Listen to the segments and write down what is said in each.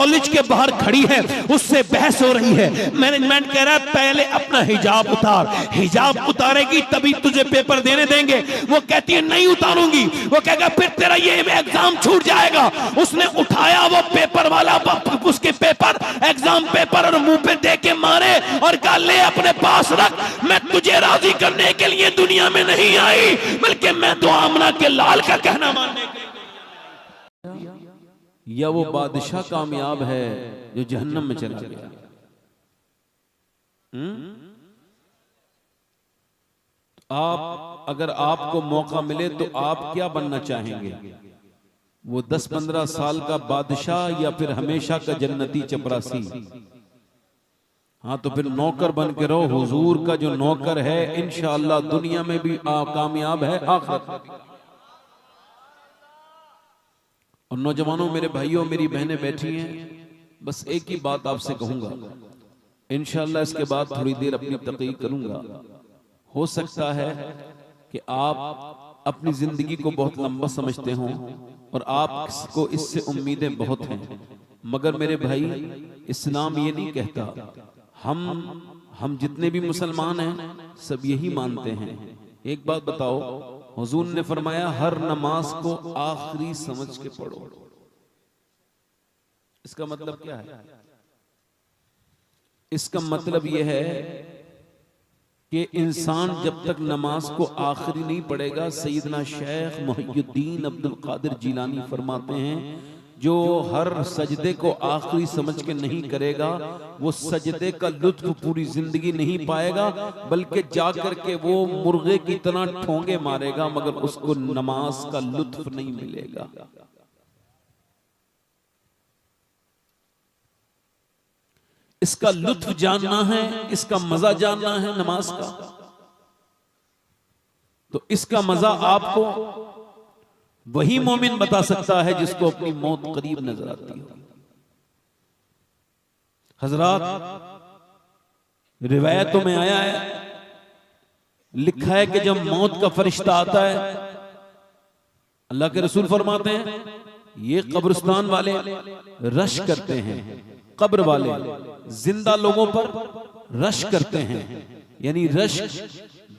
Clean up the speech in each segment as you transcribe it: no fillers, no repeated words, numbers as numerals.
College के बाहर खड़ी है, उससे बहस हो रही है। मैनेजमेंट कह रहा है पहले अपना हिजाब उतार, हिजाब उतारेगी तभी तुझे पेपर देने देंगे। वो कहती है नहीं उतारूंगी। वो कहेगा फिर तेरा ये एग्जाम छूट जाएगा। उसने उठाया वो पेपर वाला, उसके पेपर, एग्जाम पेपर, और मुंह पे दे के मारे और कहा ले अपने पास रख, मैं तुझे राजी करने के लिए दुनिया में नहीं आई, बल्कि मैं तो आमना के लाल का कहना मानने के लिए। या वो बादशाह कामयाब है जो जहन्नम में चला गया। आप अगर आपको मौका मिले तो आप क्या बनना चाहेंगे? वो 10-15 साल का बादशाह या फिर हमेशा का जन्नती चपरासी? हाँ, तो फिर नौकर बन के रहो। हुजूर का जो नौकर है इंशाअल्लाह दुनिया में भी कामयाब है, आखिरत में भी। और नौजवानों, मेरे भाइयों, मेरी बहनें बैठी हैं, बस एक ही बात आपसे कहूंगा। इंशाअल्लाह इसके बाद थोड़ी देर अपनी तक़रीर करूंगा। हो सकता है कि आप अपनी जिंदगी को बहुत लंबा समझते हों और आपको इससे उम्मीदें बहुत हैं, मगर मेरे भाई, इस्लाम ये नहीं कहता। हम जितने भी मुसलमान हैं सब यही मानते हैं। एक बात बताओ, हुजूर ने फरमाया हर नमाज को आखिरी समझ के पढ़ो। इसका मतलब क्या है? इसका मतलब यह है कि इंसान जब तक नमाज को आखिरी नहीं पढ़ेगा, सैयदना शेख मुहियुद्दीन अब्दुल कादिर जिलानी फरमाते हैं, जो हर सजदे को आखिरी समझ के नहीं करेगा, वो सजदे का लुत्फ पूरी जिंदगी नहीं पाएगा, बल्कि जाकर के वो मुर्गे की तरह ठोंगे मारेगा, मगर उसको नमाज का लुत्फ नहीं मिलेगा। इसका लुत्फ जानना है, इसका मजा जानना है नमाज का, तो इसका मजा आपको वही मोमिन बता सकता है जिसको अपनी मौत करीब नजर आती हो। हजरात, रिवायतों में आया है, लिखा है कि जब मौत का फरिश्ता आता है, अल्लाह के रसूल फरमाते हैं ये कब्रिस्तान वाले रश करते हैं, कब्र वाले जिंदा लोगों पर रश करते हैं। यानी रश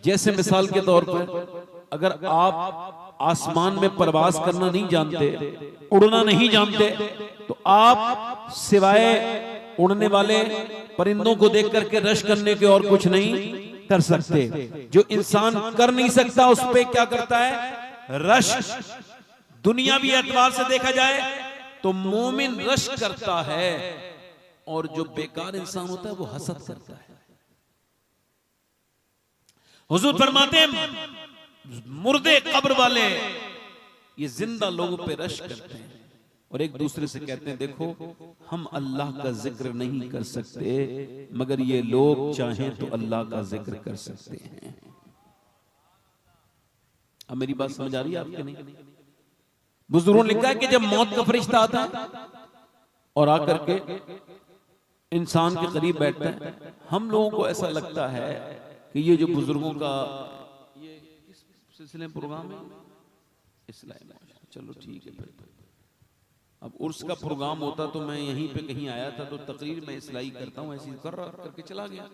जैसे मिसाल के तौर पर अगर आप आसमान में परवाज करना नहीं जानते, उड़ना नहीं जानते, तो आप सिवाय उड़ने वाले परिंदों को देख करके रश करने के और कुछ नहीं कर सकते। जो इंसान कर नहीं सकता उस पे क्या करता है? रश। दुनियावी एतबार से देखा जाए तो मोमिन रश करता है और जो बेकार इंसान होता है वो हसद करता है। हुजूर फरमाते हैं मुर्दे कब्र वाले ये जिंदा लोगों पे रश करते हैं और एक दूसरे से कहते हैं देखो हम अल्लाह का जिक्र नहीं कर सकते, मगर ये लोग चाहें तो अल्लाह का जिक्र कर सकते हैं। अब मेरी बात समझ आ रही है आपके? नहीं? बुजुर्गों ने लिखा है कि जब मौत का फरिश्ता आता है और आकर के इंसान के करीब बैठता है, हम लोगों को ऐसा लगता है कि ये जो बुजुर्गों का ये किस सिलसिले में प्रोग्राम है, इस्लाम, चलो ठीक है। फिर अब उर्स का प्रोग्राम होता तो मैं यहीं पे कहीं आया था तो तकरीर में इस्लाई करता हूँ, ऐसी करके चला गया।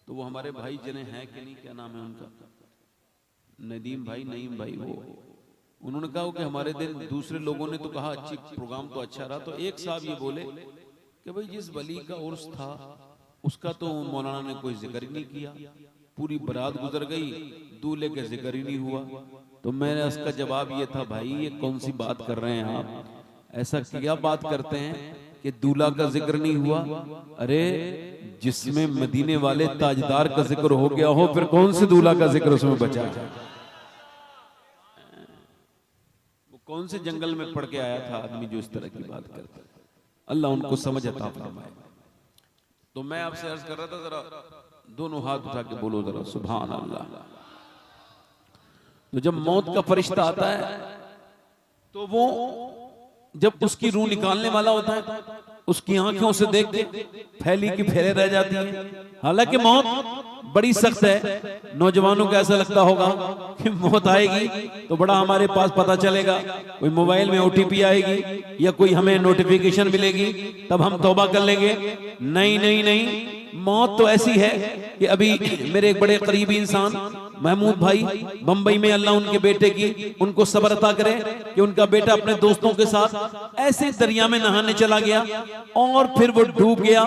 तो वो हमारे भाई जने हैं कि नहीं, क्या नाम है उनका, नदीम भाई, नईम भाई, वो उन्होंने कहा कि हमारे दिन दूसरे लोगों ने तो कहा अच्छी प्रोग्राम तो अच्छा रहा, तो एक साहब ये बोले कि भाई जिस वली का उर्स था उसका तो मौलाना ने कोई जिक्र ही नहीं किया, पूरी बारात गुजर गई, दूल्हे के जिक्र ही नहीं हुआ। तो मैंने उसका जवाब ये था, भाई ये कौन सी बात कर रहे हैं आप, ऐसा क्या बात करते हैं कि दूल्हा का जिक्र नहीं हुआ? अरे जिसमें मदीने वाले ताजदार का जिक्र हो गया हो, फिर कौन से दूल्हा का जिक्र उसमें बचा है? वो कौन से जंगल में पड़ के आया था आदमी जो इस तरह की बात करता है? अल्लाह उनको समझ अता फरमाए। तो मैं आपसे अर्ज कर रहा था, जरा दोनों हाथ उठा के बोलो जरा सुभान अल्लाह। तो जब मौत का फरिश्ता आता है तो वो जब उसकी रूह निकालने वाला होता है उसकी आंखों से देख के फैली की फैले रह जाती है। हालांकि मौत बड़ी सख्त है। नौजवानों को ऐसा लगता होगा कि मौत आएगी तो बड़ा हमारे पास पता चलेगा, कोई मोबाइल में ओटीपी आएगी या कोई हमें नोटिफिकेशन मिलेगी तब हम तौबा कर लेंगे। नहीं नहीं नहीं, मौत तो ऐसी है कि अभी मेरे एक बड़े करीबी इंसान महमूद भाई बंबई में, अल्लाह उनके बेटे की उनको सब्र अता करे कि उनका बेटा अपने दोस्तों के साथ ऐसे दरिया में नहाने चला गया और फिर वो डूब गया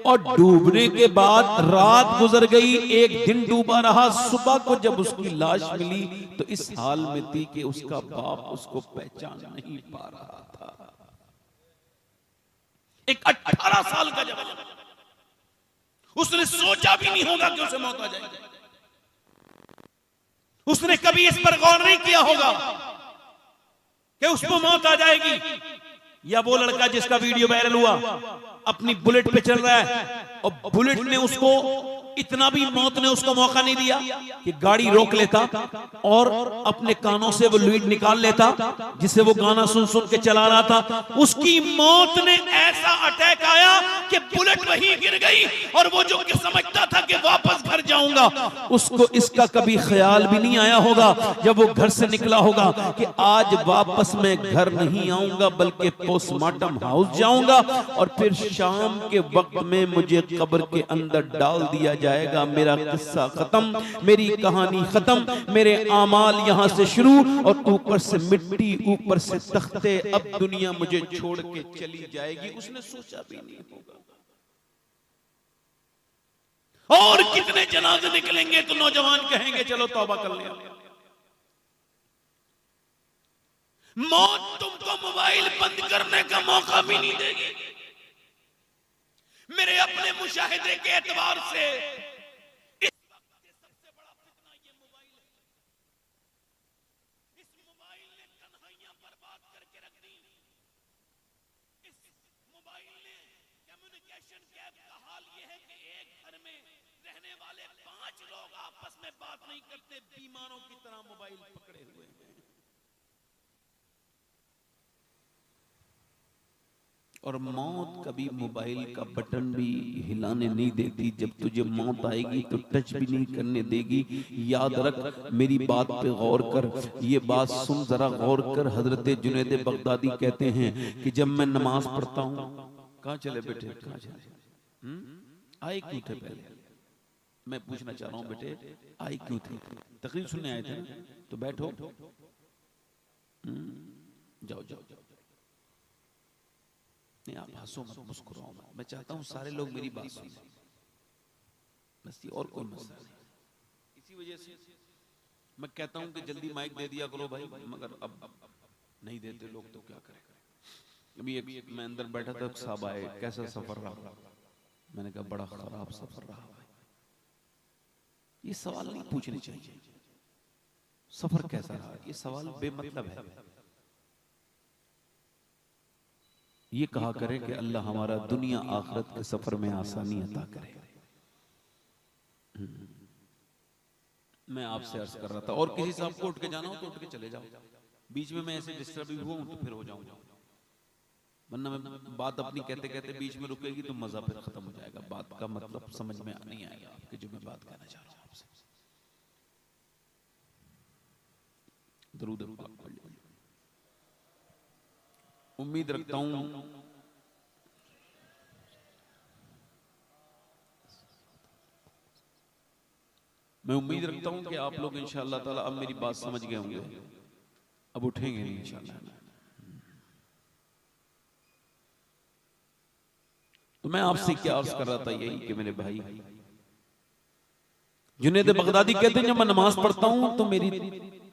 और डूबने के बाद रात गुजर गई, एक दिन डूबा रहा। सुबह को जब उसकी लाश मिली तो इस हाल में थी कि उसका बाप उसको पहचान नहीं पा रहा था। एक 18 साल का जवान, उसने सोचा भी नहीं होगा कि उसे मौत आ जाएगी। उसने कभी इस पर गौर नहीं किया होगा कि उसको मौत आ जाएगी। या वो लड़का जिसका वीडियो वायरल हुआ अपनी बुलेट पे चल रहा है और बुलेट ने उसको इतना भी, मौत ने उसको मौका नहीं दिया कि गाड़ी रोक लेता और अपने कानों से वो लीड निकाल लेता जिसे वो गाना सुन सुन के चला रहा था। उसकी मौत ने ऐसा अटैक आया कि बुलेट वहीं गिर गई और वो जो कि समझता था कि वापस घर जाऊंगा, उसको इसका कभी ख्याल भी नहीं आया होगा जब वो घर से निकला होगा कि आज वापस मैं घर नहीं आऊंगा बल्कि पोस्टमार्टम हाउस जाऊंगा और फिर शाम के वक्त में मुझे कब्र के अंदर डाल दिया जाएगा। मेरा किस्सा खत्म, मेरी कहानी खत्म, मेरे आमाल यहां से शुरू और ऊपर से मिट्टी, ऊपर से तख्ते, अब दुनिया मुझे छोड़ के चली जाएगी। उसने सोचा भी नहीं होगा। और कितने जनाजे निकलेंगे तो नौजवान कहेंगे चलो तौबा कर लिया। मौत तुमको मोबाइल बंद करने का मौका भी नहीं देगी। मेरे अपने मुशाहिदे के एतबार से इस वक्त सबसे बड़ा फितना ये मोबाइल है। इस मोबाइल ने तन्हाइयां बर्बाद करके रख दी। इस मोबाइल ने कम्युनिकेशन गैप का हाल ये है कि एक घर में रहने वाले 5 लोग आपस में बात नहीं करते, बीमारों की तरह मोबाइल पकड़े हुए हैं। और मौत कभी मोबाइल का बटन भी हिलाने नहीं देती। जब तुझे मौत आएगी तो टच भी नहीं करने देगी। याद रख, मेरी बात पे गौर कर, ये बात सुन, जरा गौर कर। हजरत जुनैद बगदादी कहते हैं कि जब मैं नमाज पढ़ता हूँ, कहाँ चले बेटे, कहाँ चले, आए क्यों थे पहले? मैं पूछना चाह रहा हूँ बेटे, आए क्यों थे? तकरीर सुनने आए थे तो बैठो, जाओ जाओ जाओ। नहीं, आप हंसो मत, मुस्कुराओ मत। मैं चाहता हूं सारे लोग मेरी बात सुनें, बस ये और कोई मसला नहीं। इसी वजह से मैं कहता हूं कि जल्दी माइक दे दिया करो भाई, मगर अब नहीं देते लोग तो क्या करें। अभी एक मैं अंदर बैठा था, साहब आए, कैसा सफर रहा? मैंने कहा बड़ा खराब सफर रहा भाई। ये सवाल नहीं पूछने चाहिए, सफर कैसा रहा, ये सवाल बेमतलब है। ये कहा करें कि अल्लाह हमारा दुनिया आखिरत के सफर में आसानी अता करे। मैं आपसे अर्ज कर रहा था, और किसी से आपको उठ के जाना हो तो उठ के चले जाओ। बीच में मैं ऐसे डिस्टर्ब हुआ हूं तो फिर हो जाऊंगा, वरना मैं बात अपनी कहते कहते बीच में रुकेगी तो मजा फिर खत्म हो जाएगा। बात का मतलब समझ में नहीं आएगा आपके, जो मैं बात कहना चाह रहा हूं आपसे। दरूद पाक पढ़ लीजिए। उम्मीद रखता हूं मैं उम्मीद रखता हूं कि आप लोग इंशाअल्लाह ताला अब मेरी बात समझ गए होंगे, अब उठेंगे नहीं इंशाअल्लाह। तो मैं आपसे क्या अर्ज कर रहा था, यही कि मेरे भाई जुनैद बगदादी कहते हैं जब मैं नमाज पढ़ता हूं तो मेरी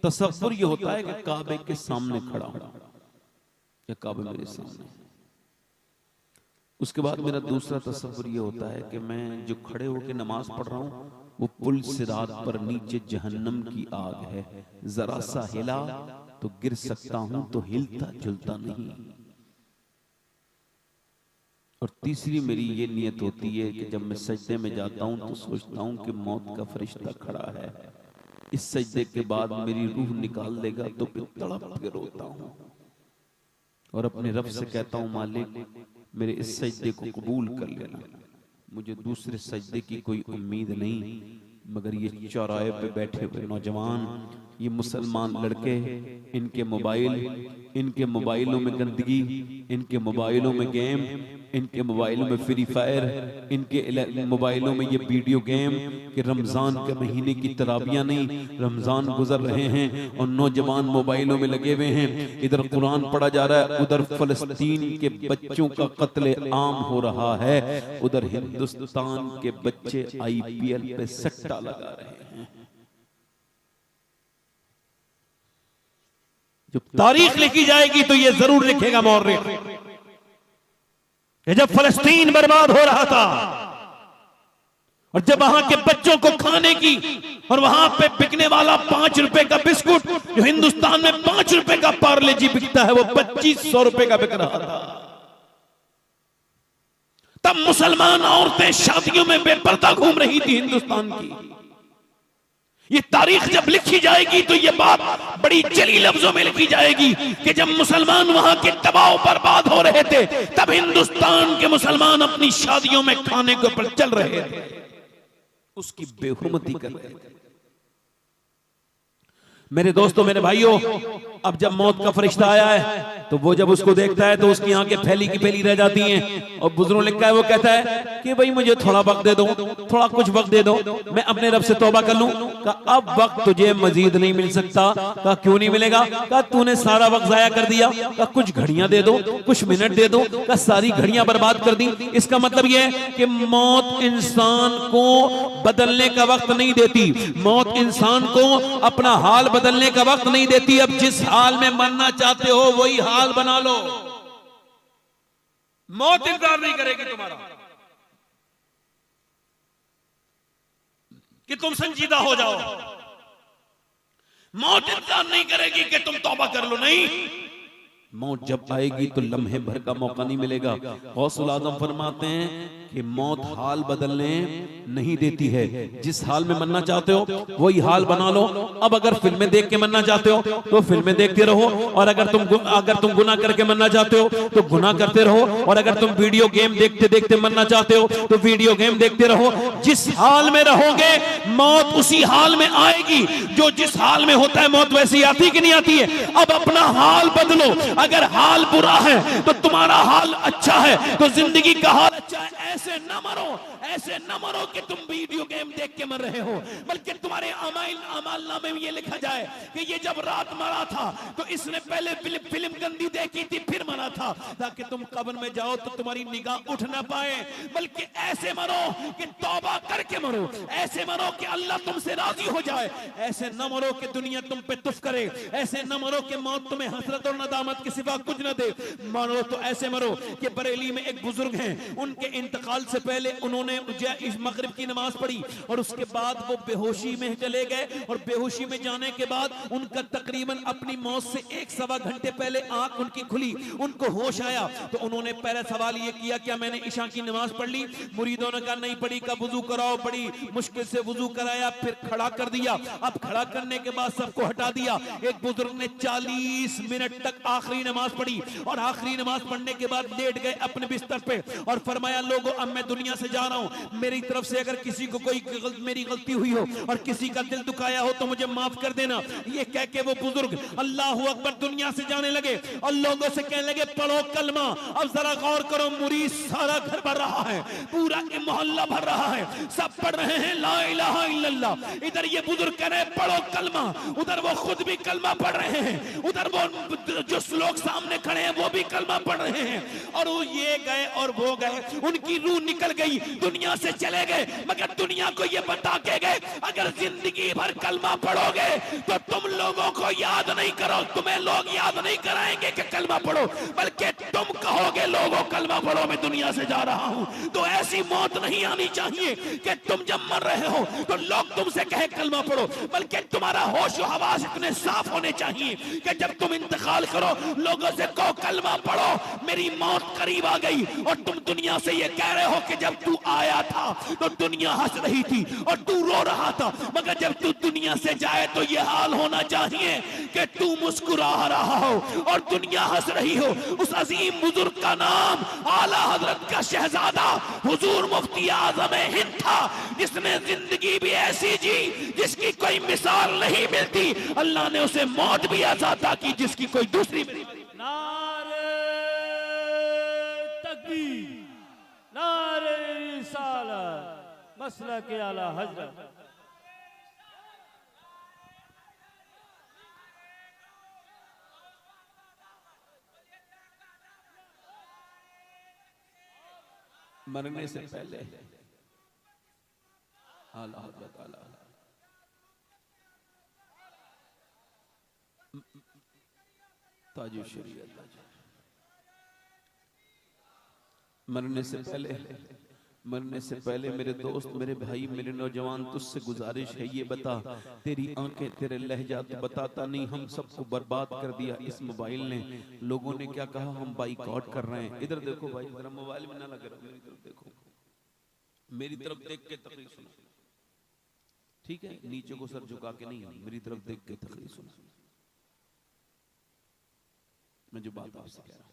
तसव्वुर ये होता है कि काबे के सामने खड़ा हूं या काबे मेरे सामने। उसके बाद मेरा दूसरा तसव्वुर ये होता है कि मैं जो खड़े होकर नमाज पढ़ रहा हूं वो पुल सिरात पर नीचे जहन्नम की आग है, जरा सा हिला तो गिर सकता हूं तो हिलता झुलता नहीं। और तीसरी मेरी ये नियत होती है कि जब मैं सजदे में जाता हूं तो सोचता हूं कि मौत का फरिश्ता खड़ा है, इस सजदे के बाद मेरी रूह निकाल देगा तो फिर तड़प के रोता हूं। और अपने रब से कहता हूं मालिक मेरे इस सजदे को कबूल कर लेना, मुझे दूसरे सजदे की कोई उम्मीद नहीं। मगर ये चौराहे पे बैठे हुए नौजवान, ये मुसलमान लड़के, इनके मोबाइलों में गंदगी, इनके मोबाइलों में गेम, इनके मोबाइलों में फ्री फायर, इनके मोबाइलों में ये वीडियो गेम कि रमजान के महीने की तराबियां नहीं, रमजान गुजर रहे हैं और नौजवान मोबाइलों में लगे हुए हैं। इधर कुरान पढ़ा जा रहा है, उधर फलस्तीन के बच्चों का कत्ले आम हो रहा है, उधर हिंदुस्तान के बच्चे IPL पे सट्टा लगा रहे हैं। जब तारीख लिखी जाएगी तो ये जरूर लिखेगा मौर्य कि जब फलस्तीन बर्बाद हो रहा था और जब वहां के बच्चों को खाने की और वहां पे बिकने वाला 5 रुपए का बिस्कुट जो हिंदुस्तान में 5 रुपए का पार्ले जी बिकता है वो 2500 रुपए का बिक रहा था, तब मुसलमान औरतें शादियों में बेपर्दा घूम रही थी हिंदुस्तान की। ये तारीख जब लिखी जाएगी तो ये बात बड़ी जली लफ्जों में लिखी जाएगी कि जब मुसलमान वहां के दबाव बर्बाद हो रहे थे तब हिंदुस्तान के मुसलमान अपनी शादियों में खाने के ऊपर चल रहे थे, उसकी बेहुरमती कर रहे थे। मेरे दोस्तों, मेरे भाइयों, अब जब मौत का फरिश्ता आया है तो वो जब उसको देखता है तो उसकी आंखें फैली की फैली रह जाती हैं। और बुजुर्गों ने लिखा है, वो कहता है कि भाई मुझे थोड़ा वक्त दे दो, थोड़ा कुछ वक्त दे दो, मैं अपने रब से तौबा कर लूं। कहा अब वक्त तुझे मजीद नहीं मिल सकता। कहा क्यों नहीं मिलेगा? कहा तूने सारा वक्त जाया कर दिया। कहा कुछ घड़ियां दे दो, कुछ मिनट दे दो। कहा सारी घड़ियां बर्बाद कर दी। इसका मतलब यह है कि मौत इंसान को बदलने का वक्त नहीं देती, मौत इंसान को अपना हाल बदलने का वक्त नहीं देती। अब जिस हाल में मरना चाहते हो वही हाल बना लो, मौत इंतजार नहीं करेगी तुम्हारा कि तुम संजीदा हो जाओ, मौत इंतजार नहीं करेगी कि तुम तौबा कर लो। नहीं, मौत जब आएगी तो लम्हे भर का मौका नहीं मिलेगा। गौसुल आजम फरमाते हैं कि मौत हाल बदलने नहीं देती है, जिस हाल में मरना चाहते हो वही हाल बना लो। अब अगर फिल्में देख के मरना चाहते हो तो फिल्में देखते रहो, और अगर तुम गुनाह करके मरना चाहते हो तो गुनाह करते रहो, और अगर तुम वीडियो गेम देखते देखते मरना चाहते हो तो वीडियो गेम देखते रहो। जिस हाल में रहोगे मौत उसी हाल में आएगी। जो जिस हाल में होता है मौत वैसी आती कि नहीं आती है? अब अपना हाल बदलो। अगर हाल बुरा है तो तुम्हारा हाल अच्छा है तो जिंदगी का हाल अच्छा है। ऐसे न मरो, ऐसे न मरो कि तुम वीडियो गेम देख के मर रहे हो, बल्कि तुम्हारे अमालनामे में ये लिखा जाए कि ये जब रात मरा था तो इसने पहले फिल्म गंदी देखी थी फिर मरा था, ताकि तुम कब्र में जाओ तो तुम्हारी निगाह उठ ना पाए। बल्कि ऐसे मरो कि तौबा करके मरो, ऐसे मरो कि अल्लाह तुमसे राजी हो जाए। ऐसे न मरो कि दुनिया तुम पे तुफ करे, ऐसे न मरो कि मौत तुम्हें हसरत और नदामत के सिवा कुछ न दे। मरो तो ऐसे मरो कि बरेली में एक बुजुर्ग हैं, उनके इंतकाल से पहले उन्होंने इस मगरिब की नमाज पढ़ी और उसके बाद वो बेहोशी में चले गए, और बेहोशी में जाने के बाद उनका तकरीबन अपनी मौत से 1-1.25 घंटे पहले आंख उनकी खुली, उनको होश आया। तो उन्होंने पहला सवाल ये किया, क्या मैंने ईशा की नमाज पढ़ ली? मुरीदों ने कहा नहीं पढ़ी। का वुजू कराओ। बड़ी मुश्किल से वुजू कराया, फिर खड़ा कर दिया। अब खड़ा करने के बाद सबको हटा दिया। एक बुजुर्ग ने 40 मिनट तक आखिरी नमाज पढ़ी, और आखिरी नमाज पढ़ने के बाद लेट गए अपने बिस्तर पे और फरमाया, लोगों अब मैं दुनिया से जा रहा हूं, मेरी तरफ से अगर किसी को कोई मेरी गलती हुई हो और किसी का दिल दुखाया हो तो मुझे माफ कर देना। ये कह के वो बुजुर्ग अल्लाहू अकबर दुनिया से जाने लगे और लोगों से कहने लगे पढ़ो कलमा। अब जरा गौर करो, मुरीद सारा घर भर रहा है, पूरा मोहल्ला भर रहा है, सब पढ़ रहे हैं ला इलाहा इल्लल्लाह। इधर ये बुजुर्ग कह रहे हैं पढ़ो कलमा, उधर वो खुद भी कलमा पढ़ रहे हैं, उधर वो जो लोग सामने खड़े हैं वो भी कलमा पढ़ रहे हैं। और वो ये गए और वो गए, उनकी रूह निकल गई, दुनिया से चले गए, मगर दुनिया को ये बता के गए अगर जिंदगी भर कलमा पढ़ोगे तो तुम लोगों को याद नहीं करो, तुम्हें लोग याद नहीं कराएंगे कि कलमा पढ़ो, बल्कि तुम कहोगे लोगों कलमा पढ़ो मैं दुनिया से जा रहा हूं। तो ऐसी मौत नहीं आनी चाहिए कि तुम जब मर रहे हो तो लोग तुमसे कहे कलमा पढ़ो, बल्कि तुम्हारा होश और हवास इतने साफ होने चाहिए कि जब तुम इंतकाल करो लोगों से कहो कलमा पढ़ो, मेरी मौत करीब आ गई। और तुम दुनिया से ये कह रहे हो कि जब तू आया आया था तो दुनिया हंस रही थी और तू रो रहा था, मगर जब तू दुनिया से जाए तो ये हाल होना चाहिए कि तू मुस्कुरा रहा हो और दुनिया हंस रही हो। उस अजीम बुजुर्ग का नाम आला हजरत का शहजादा हुजूर मुफ्ती आजम हिंद था, जिसने जिंदगी भी ऐसी जी जिसकी कोई मिसाल नहीं मिलती। अल्लाह ने उसे मौत भी अता की जिसकी कोई दूसरी। नारे तकबीर, नारे रिसालत, मसला के आला हजरत। मरने से पहले आला हजरत आला ताजु शरीयत मरने से पहले मेरे दोस्त, मेरे भाई, मेरे नौजवान, तुझसे गुजारिश है ये बता, तेरी आंखें तेरे लहजा तो बताता नहीं, हम सबको बर्बाद कर दिया इस मोबाइल ने। लोगों ने क्या कहा, हम बाइकआउट कर रहे हैं। इधर देखो भाई, जरा मोबाइल में ना लगा, मेरी तरफ देखो, मेरी तरफ देख के तकरीर सुनो, ठीक है? नीचे को सर झुका के नहीं, मेरी तरफ देख के तकरीर सुनो। मैं जो बात आपसे कह रहा हूं,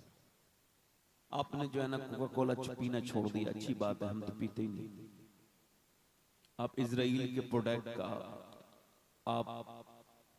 आपने जो है ना कोका कोला पीना छोड़ दिया, अच्छी बात है, हम तो पीते ही नहीं। आप इजराइल के प्रोडक्ट का आप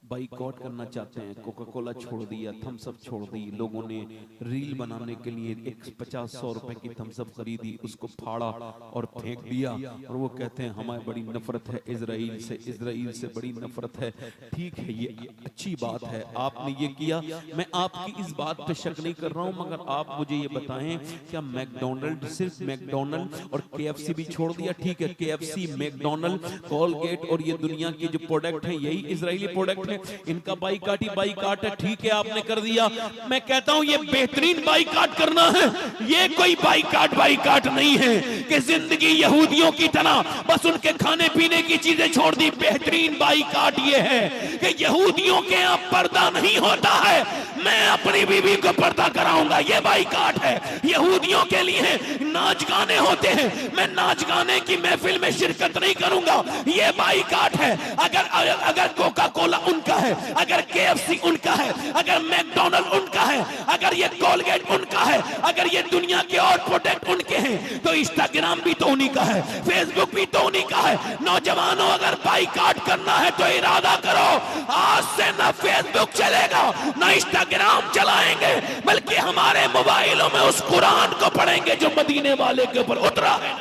बाइकआउट करना चाहते हैं, कोका कोला छोड़ दिया, थम्स अप छोड़ दी। लोगों ने रील बनाने के लिए 50-100 रुपए की थम्स अप खरीदी, उसको फाड़ा और फेंक दिया, और वो कहते हैं हमारी बड़ी नफरत है इजराइल से, इजराइल से बड़ी नफरत है। ठीक है, ये अच्छी बात है, आपने ये किया, मैं आपकी इस बात पे शक नहीं कर रहा हूं, मगर आप मुझे ये बताएं, क्या मैकडोनल्ड, सिर्फ मैकडोनल्ड और KFC भी छोड़ दिया? ठीक है, KFC, मैकडोनल्ड, कोलगेट और ये दुनिया के जो प्रोडक्ट हैं यही इजरायली प्रोडक्ट है, इनका बाइकाट ही बाइकाट है। ठीक है, आपने कर दिया, मैं कहता हूं ये बेहतरीन बाइकाट करना है। ये कोई बाइकाट नहीं है कि जिंदगी यहूदियों की तरह बस उनके खाने पीने की चीजें छोड़ दी। बेहतरीन बाइकाट ये है कि यहूदियों के यहां पर्दा नहीं होता है, मैं अपनी बीवी को पर्दा कराऊंगा, ये बाइकाट है। यहूदियों के लिए नाच गाने होते हैं, मैं नाच गाने की महफिल में शिरकत नहीं करूंगा, ये बाइकाट है। अगर कोका कोला उनका है, अगर KFC उनका है, अगर मैकडोनल्ड उनका है, अगर ये कोलगेट उनका है, अगर ये दुनिया के और प्रोडक्ट उनके हैं, तो इंस्टाग्राम भी तो उन्हीं का है, फेसबुक भी तो उन्हीं का है। नौजवानों, अगर बाइकाट करना है तो इरादा करो, आज से ना फेसबुक चलेगा ना इंस्टाग्राम चलाएंगे, बल्कि हमारे मोबाइलों में उस कुरान को पढ़ेंगे जो मदीने वाले के ऊपर उतरा है।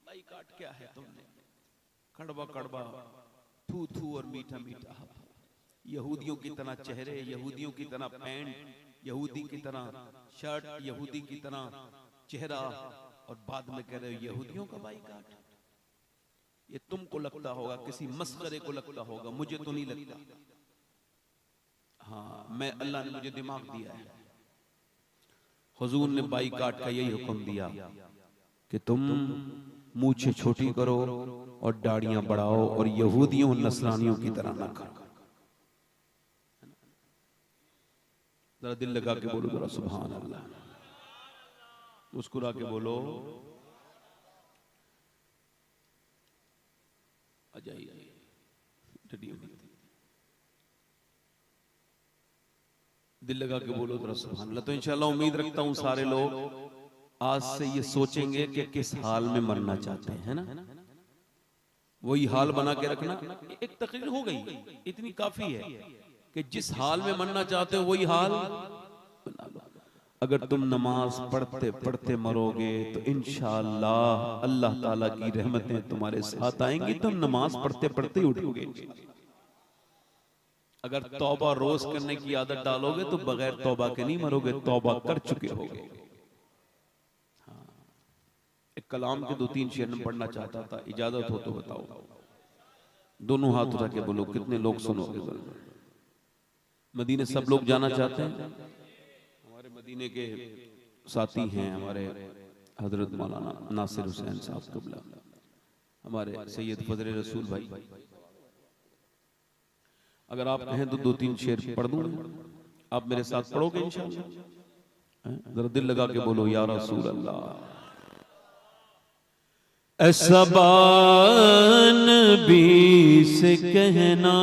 बाइकाट क्या है? तुमने कड़वा कड़वा, थू थू और मीठा मीठा, यहूदियों की तरह चेहरे, यहूदियों की तरह पैंट, यहूदी की तरह शर्ट, यहूदी की तरह चेहरा, और बाद में कह रहे हो यहूदियों का बाइकाट। ये तुमको लगता होगा, किसी मस्खरे को लगता होगा, मुझे तो नहीं लगता। हाँ, मैं, अल्लाह ने मुझे दिमाग दिया है। हुजूर ने बाइकाट का यही हुक्म दिया कि तुम मूछें छोटी करो और दाढ़ियां बढ़ाओ और यहूदियों नस्रानियों की तरह ना करो। जरा दिल लगा के बोलो, जरा सुभान अल्लाह, मुस्कुरा के बोलो, आ जाइए। दिल लगा के बोलो जरा सुभान अल्लाह। तो इंशाल्लाह उम्मीद रखता हूं सारे लोग आज से ये सोचेंगे कि किस हाल में मरना चाहते हैं, ना? वही हाल बना के रखना। एक तकरीर हो गई, इतनी काफी है कि जिस हाल में मरना चाहते हो वही हाल बना लो। अगर तुम नमाज पढ़ते पढ़ते मरोगे तो इंशाअल्लाह अल्लाह ताला की रहमतें तुम्हारे साथ आएंगी, तुम नमाज पढ़ते पढ़ते उठोगे। अगर तौबा रोज करने की आदत डालोगे तो बगैर तौबा के नहीं मरोगे, तौबा कर चुके होगे। हाँ, एक कलाम के 2-3 शेर में पढ़ना चाहता था, इजाजत हो तो बताओ। दोनों हाथ उठा के बोलो, कितने लोग सुनोगे? मदीने सब लोग जाना चाहते हैं। हमारे मदीने के साथी हैं हमारे हजरत मौलाना नासिर हुसैन साहब क़िबला, हमारे सैयद फजल रसूल भाई। अगर आप कहें तो 2-3 शेर पढ़ दूं, आप मेरे साथ पढ़ोगे इंशाअल्लाह? जरा दिल लगा के बोलो या रसूल अल्लाह। ऐसबान भी से कहना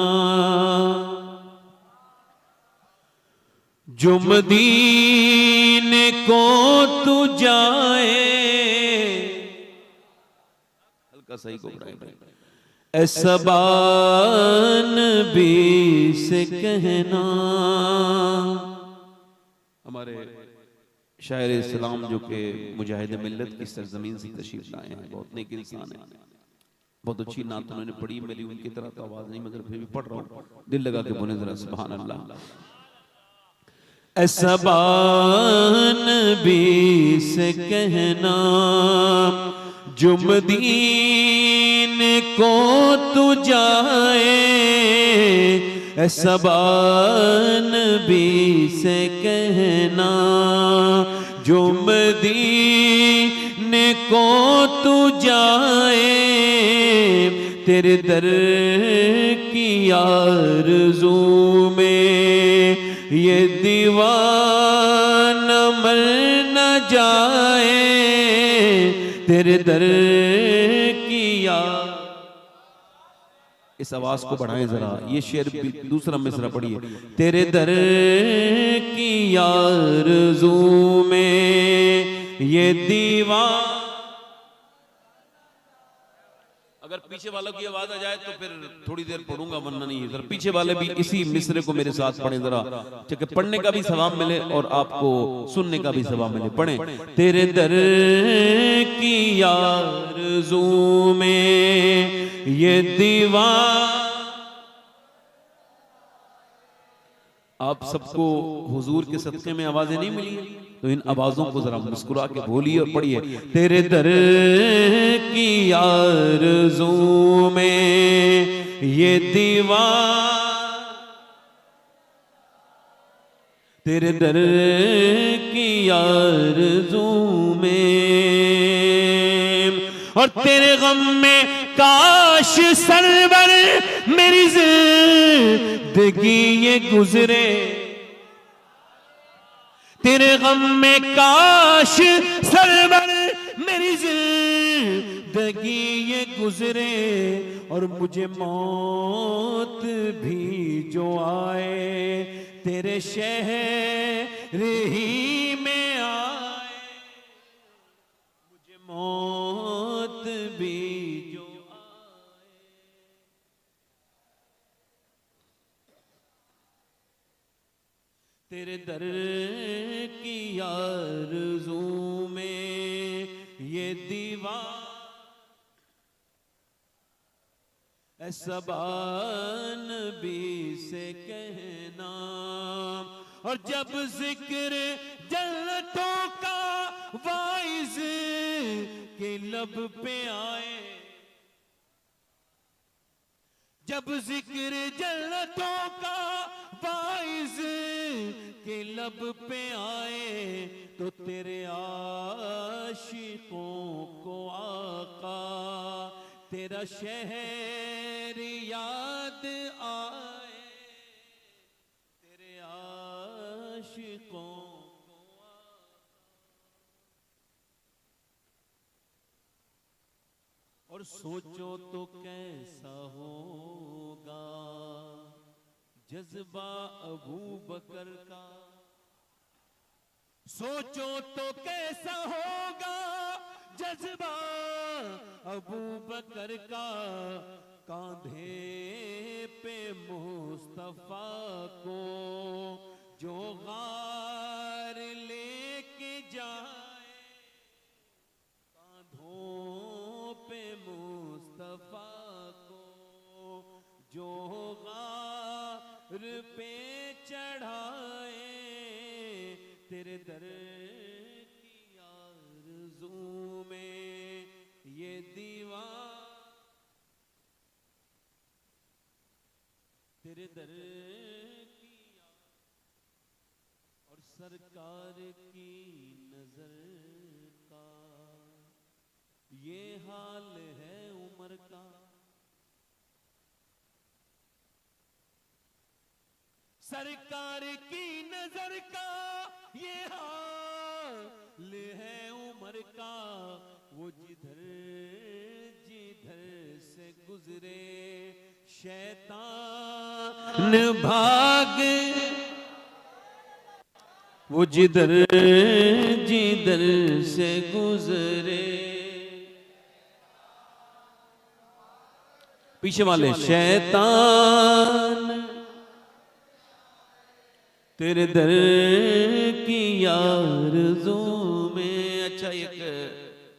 जो मदीने को तू जाए, हल्का सही को बढ़ाएं। ऐसबान भी से कहना। हमारे शायर इस्लाम जो के मुजाहिद मिल्लत की सरजमीन से तशरीफ लाए हैं, बहुत नेक इंसान है, बहुत अच्छी नात उन्होंने पढ़ी। मेरी उनकी तरह तो आवाज नहीं मगर फिर भी पढ़ रहा हूँ, दिल लगा के बोले जरा सुभान अल्लाह। ऐसबान भी से कहना जो मदीने को तू जाए, ऐसबान भी से कहना जो मदीने को तू जाए, तेरे दर की आरज़ू में ये दीवाना मर न जाए, तेरे दर की याद। इस आवाज को बढ़ाएं जरा, ये शेर भी दूसरा मिसरा पढ़िए। तेरे दर की आरज़ू में ये दीवान। अगर पीछे वालों की आवाज आ जाए तो फिर थोड़ी देर पढ़ूंगा, वरना नहीं। जरा पीछे वाले भी इसी मिसरे को मेरे साथ पढ़ें जरा, ताकि पढ़ने का भी सवाब मिले और आपको सुनने का भी सवाब मिले। पढ़ें। तेरे दर की आरज़ू में ये दीवान। आप सबको हुजूर के सदक़े में आवाजें नहीं मिली, तो इन आवाजों को जरा मुस्कुरा के बोलिए और पढ़िए। तेरे दर की आरज़ू में ये दीवान, तेरे दर की आरज़ू में। और तेरे गम में काश सरवर मेरी जिंदगी ये गुजरे, तेरे गम में काश सरवर मेरी जिंदगी ये गुजरे, और मुझे मौत भी जो आए तेरे शहर ही में आए, मुझे मौत भी जो तेरे दर की आरज़ू में ये दीवान। ऐसबान भी से कहना। और जब जिक्र जन्नतों का वाइज के लब पे आए, जब जिक्र जन्नतों का वाइज के लब पे आए, तो तेरे आशिकों को आका तेरा शहर याद आए, तेरे आशिकों को और सोचो तो कैसा होगा जज्बा अबू बकर का, सोचो तो कैसा होगा जज्बा अबू बकर का, कांधे पे मुस्तफा को जो गार लेके जाए, कांधों पे मुस्तफा को जो गार पे चढ़ाए, तेरे दर की आरज़ू में ये दीवान, तेरे दर की और सरकार की नजर का ये हाल है उमर का, सरकार की नजर का ये हाल है उमर का, वो जिधर जिधर से गुजरे शैतान भाग, वो जिधर जिधर से गुजरे। पीछे वाले शैतान तेरे दर की आरज़ू में। अच्छा, एक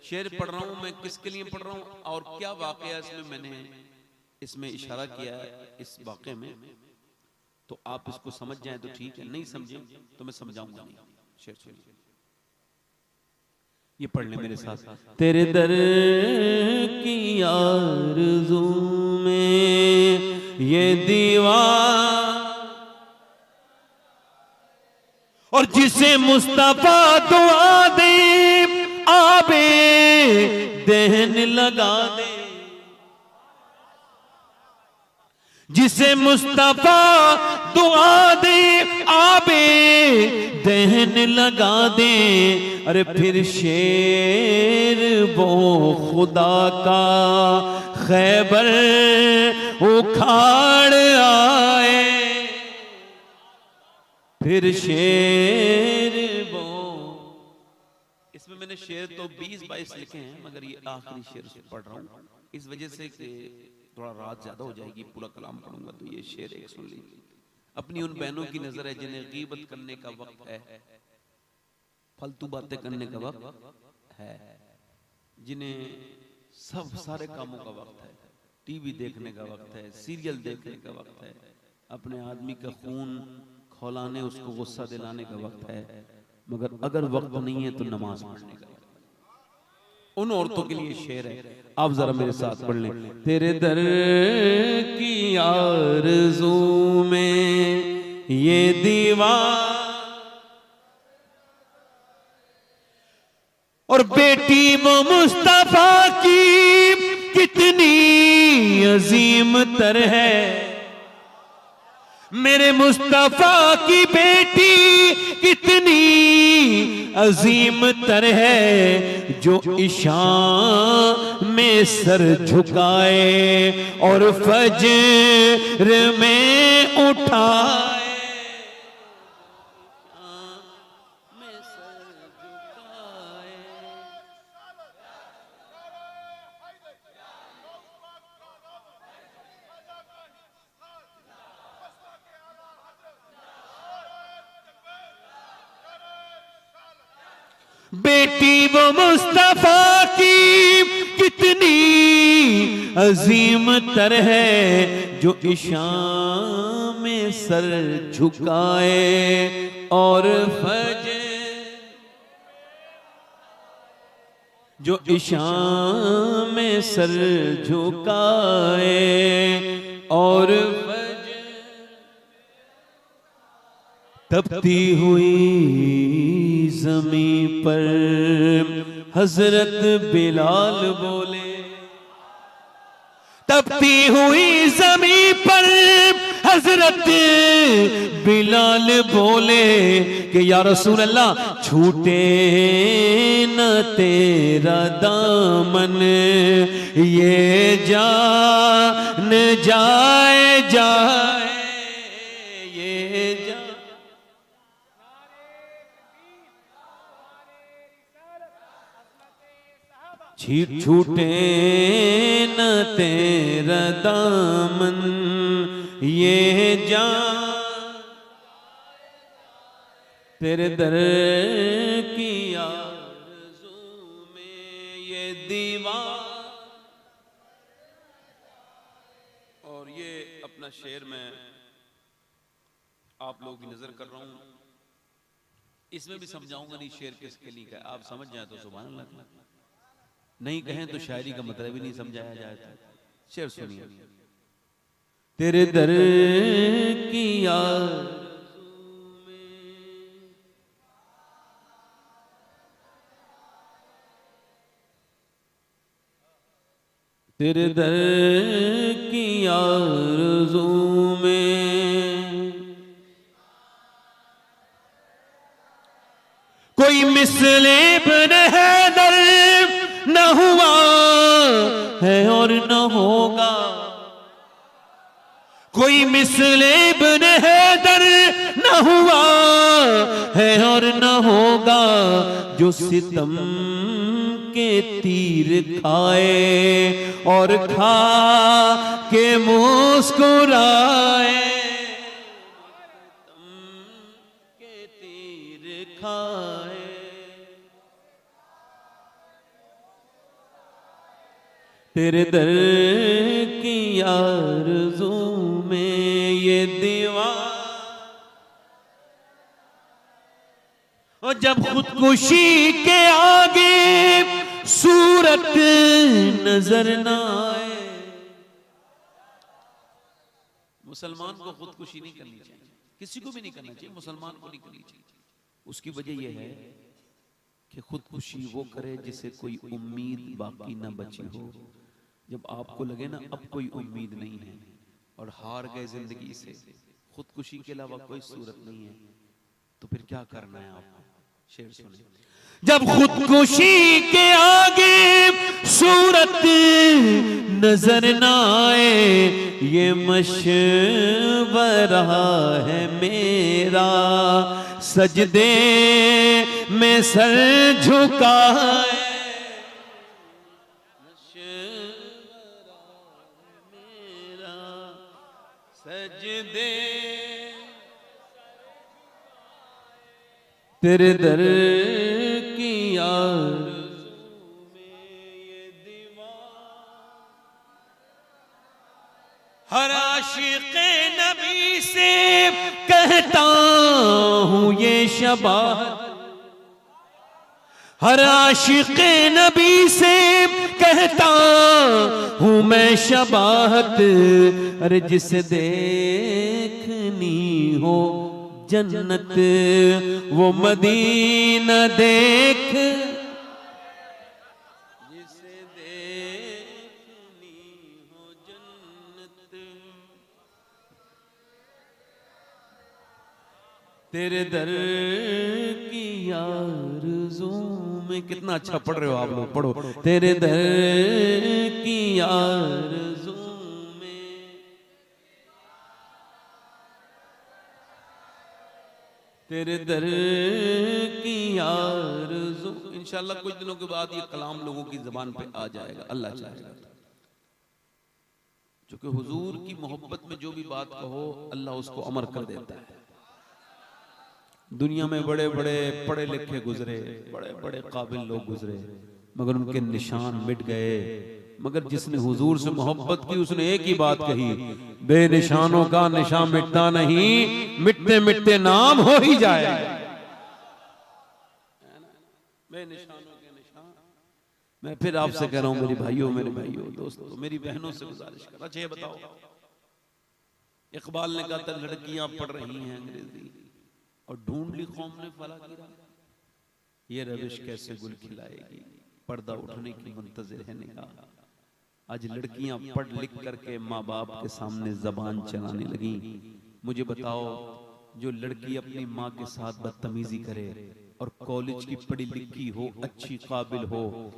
शेर पढ़ रहा हूं मैं, किसके लिए पढ़ रहा हूं और क्या वाकया इसमें मैंने इसमें इशारा किया है इस वाकये में, तो आप इसको समझ जाएं तो ठीक है, नहीं समझे तो मैं समझाऊंगा नहीं। शेर सुनिए, ये पढ़ ले मेरे साथ। तेरे दर की आरज़ू में ये दीवार, और जिसे मुस्तफा दुआ दे आबे दहन लगा दे, जिसे मुस्तफा दुआ दे आबे दहन लगा दे। अरे फिर शेर वो खुदा का खैबर उखाड़ आए, फिर शेर वो। इसमें मैंने शेर तो 20-22 लिखे हैं, मगर ये आखिरी शेर पढ़ रहा हूं इस वजह से कि थोड़ा रात ज्यादा हो जाएगी, पूरा कलाम पढ़ूंगा तो ये शेर एक सुन लीजिए। अपनी उन बहनों की नजर है जिन्हें गीबत करने का वक्त है, फालतू बातें करने का वक्त है, जिन्हें सब सारे कामों का वक्त है, टीवी देखने का वक्त है, सीरियल देखने का वक्त है, अपने आदमी का खून खौलाने उसको गुस्सा दिलाने का वक्त है, मगर अगर वक्त नहीं है तो नमाज पढ़ने का। उन औरतों के लिए शेर है, आप जरा मेरे साथ पढ़ लें। तेरे दर की आरज़ू में ये दीवार, और बेटी वो मुस्तफा की कितनी अजीम तर है, मेरे मुस्तफा की बेटी कितनी अजीम तर है, जो इशान में सर झुकाए और फजर में उठाए। बेटी वो मुस्तफा की कितनी अजीम तर है, जो इशान में सर झुकाए और फजर, जो इशान में सर झुकाए और फजर। तपती हुई ज़मीं पर हजरत बिलाल बोले, तपती हुई ज़मीं पर हजरत बिलाल बोले कि या रसूल अल्लाह छूटे न तेरा दामन, ये जान जाए जाए, ये जान। छूटे न तेरा दामन, ये जान तेरे दर की आरज़ू में ये दीवार। और ये अपना शेर मैं आप लोगों की नजर कर रहा हूं, इसमें भी समझाऊंगा नहीं शेर किसके लिए का, आप समझ जाए तो सुभान अल्लाह, नहीं कहें तो शायरी का मतलब ही नहीं समझाया जाए। शेर सुनिए। तेरे दर की आरज़ू में तेरे दर की आरज़ू में कोई मिसले इब्न हैदर न हुआ है और न होगा, कोई मिसले इब्न हैदर न हुआ है और न होगा, जो सितम के तीर खाए और खा के मुस्कुराए, के तीर खाए। तेरे दर की आरज़ू में ये दीवार, और जब खुदकुशी के आगे सूरत नजर न आए। मुसलमान को खुदकुशी नहीं करनी चाहिए, किसी को भी नहीं करना चाहिए, मुसलमान को नहीं करनी चाहिए। उसकी वजह यह है कि खुदकुशी वो करे जिसे कोई उम्मीद बाकी ना बची हो। जब आपको लगे ना अब कोई उम्मीद नहीं है और हार गए जिंदगी से, खुदकुशी के अलावा कोई सूरत नहीं है, तो फिर क्या करना है आपको? शेर सुने। जब खुदकुशी के आगे सूरत नजर न आए, ये मशवरा है मेरा, सजदे में सर झुकाए। मशवरा मेरा, सजदे तेरे दर की आरज़ू में ये दीवार, हर आशिक़े नबी से कहता हूँ ये शबाहत, हर आशिक़े नबी से कहता हूँ मैं शबाहत। अरे जिसे देखनी हो जन्नत वो मदीना देख, जिसे देखनी हो जन्नत, तेरे दर की आरज़ू में। कितना अच्छा पढ़ रहे हो आप लोग, पढ़ो। तेरे दर की आरज़ू तेरे दर की आरज़ू। इंशाअल्लाह कुछ दिनों के बाद ये कलाम लोगों की ज़बान पे आ जाएगा, अल्लाह चाहेगा। क्योंकि हुजूर की मोहब्बत में जो भी बात कहो अल्लाह उसको अमर कर देता है। दुनिया में बड़े बड़े पढ़े लिखे गुजरे, बड़े बड़े काबिल लोग गुजरे, मगर उनके निशान मिट गए। मगर जिसने हुजूर से मोहब्बत की उसने एक ही बात कही, बेनिशानों का निशान मिटता नहीं, मिटते मिटते नाम हो ही जाए। बेनिशानों के निशान। मैं फिर आपसे कह रहा हूं मेरे भाइयों, मेरे भाइयों, दोस्तों, मेरी बहनों से गुजारिश कर। अच्छा ये बताओ, इकबाल ने कहा था लड़कियां पढ़ रही हैं अंग्रेजी और ढूंढ ली कौम ने फला गिरा, ये रविश कैसे गुल खिलाएगी, पर्दा उठने की मुंतज़िर है निगाह। आज लड़कियां पढ़ लिख करके माँ बाप के सामने जबान चलाने लगी। मुझे बताओ, जो लड़की अपनी माँ के साथ बदतमीजी करे और कॉलेज की पढ़ी लिखी हो, अच्छी काबिल हो,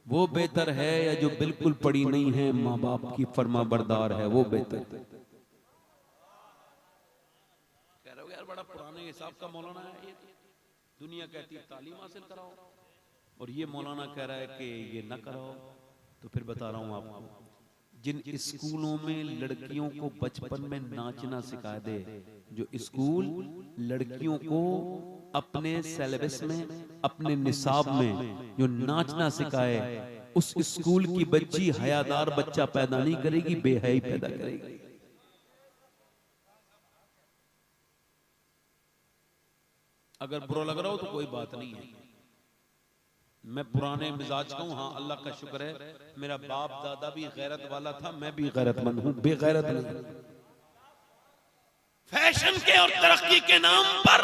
वो बेहतर है या जो बिल्कुल पढ़ी नहीं है, माँ बाप की फर्मा बरदार है, वो बेहतर? कह रहे हो यार बड़ा पुराने हिसाब का मौलाना है ये। दुनिया कहती है तालीम हासिल कराओ और ये मौलाना कह रहा है कि ये ना कराओ। तो फिर बता रहा हूं आपको, जिन स्कूलों में लड़कियों को बचपन में नाचना सिखा दे, जो स्कूल लड़कियों को अपने सिलेबस में, अपने निसाब में जो नाचना सिखाए, उस स्कूल की बच्ची हयादार बच्चा पैदा नहीं करेगी, बेहयाई पैदा करेगी। अगर बुरा लग रहा हो तो कोई बात नहीं है, मैं पुराने मिजाज का हूं। हाँ, अल्लाह का शुक्र है मेरा बाप दादा भी गैरत वाला था, मैं भी गैरतमंद हूं, बेगैरत नहीं। फैशन के और तरक्की के नाम पर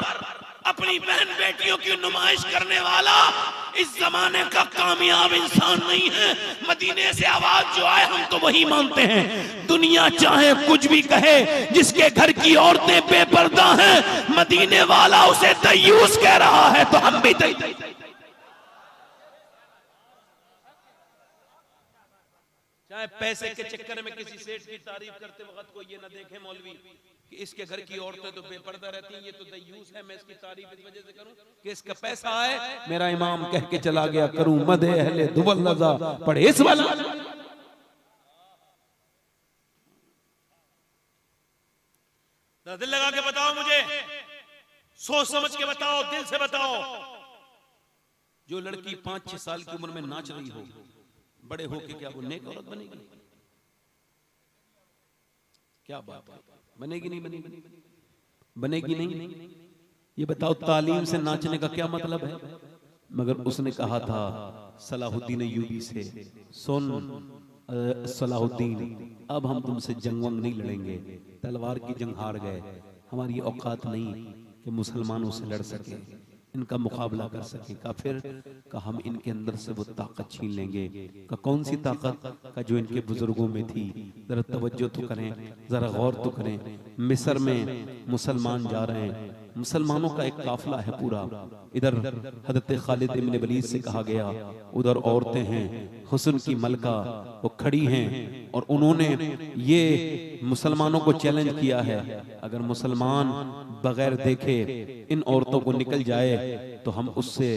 अपनी बहन बेटियों की नुमाइश करने वाला इस जमाने का कामयाब इंसान नहीं है। मदीने से आवाज जो आए हम तो वही मानते हैं। दुनिया चाहे कुछ भी कहे, जिसके घर की औरतें बेपर्दा हैं, मदीने वाला उसे दयूस कह रहा है तो हम भी चाहे पैसे के चक्कर में किसी सेठ की तारीफ करते वक्त कोई ये ना देखे मौलवी कि इसके घर की औरतें तो बेपर्दा रहती हैं, ये तो दयूस है, मैं इसकी तारीफ इस वजह से करूं कि इसका पैसा है। मेरा इमाम कह के चला गया, करूं मदे अहले दुबल लजा पढ़े इस वाला। दिल लगा के बताओ मुझे, सोच समझ के बताओ, दिल से बताओ। जो लड़की 5-6 साल की उम्र में नाच रही हो, बड़े होके क्या वो नेक औरत बनेगी? क्या बात है, बनेगी नहीं? बनेगी नहीं। ये बताओ तालीम से नाचने का क्या मतलब है? मगर उसने कहा था सलाहुद्दीन अय्यूबी से, सुन सलाहुद्दीन, अब हम तुमसे जंग वंग नहीं लड़ेंगे, तलवार की जंग हार गए, हमारी औकात नहीं कि मुसलमानों से लड़ सके, इनका मुकाबला कर सके। का फिर का हम इनके अंदर से वो ताकत छीन लेंगे। का कौन सी ताकत? का जो इनके बुजुर्गों में थी। जरा तवज्जो तो करें, जरा गौर तो करें। मिस्र में मुसलमान जा रहे हैं, मुसलमानों का एक काफिला है पूरा। इधर हजरत खालिद इब्न वलीद से कहा गया, उधर औरतें हैं हुस्न की मलका, वो खड़ी हैं और उन्होंने ये मुसलमानों को चैलेंज किया है, अगर मुसलमान बगैर देखे इन औरतों को निकल जाए तो हम उससे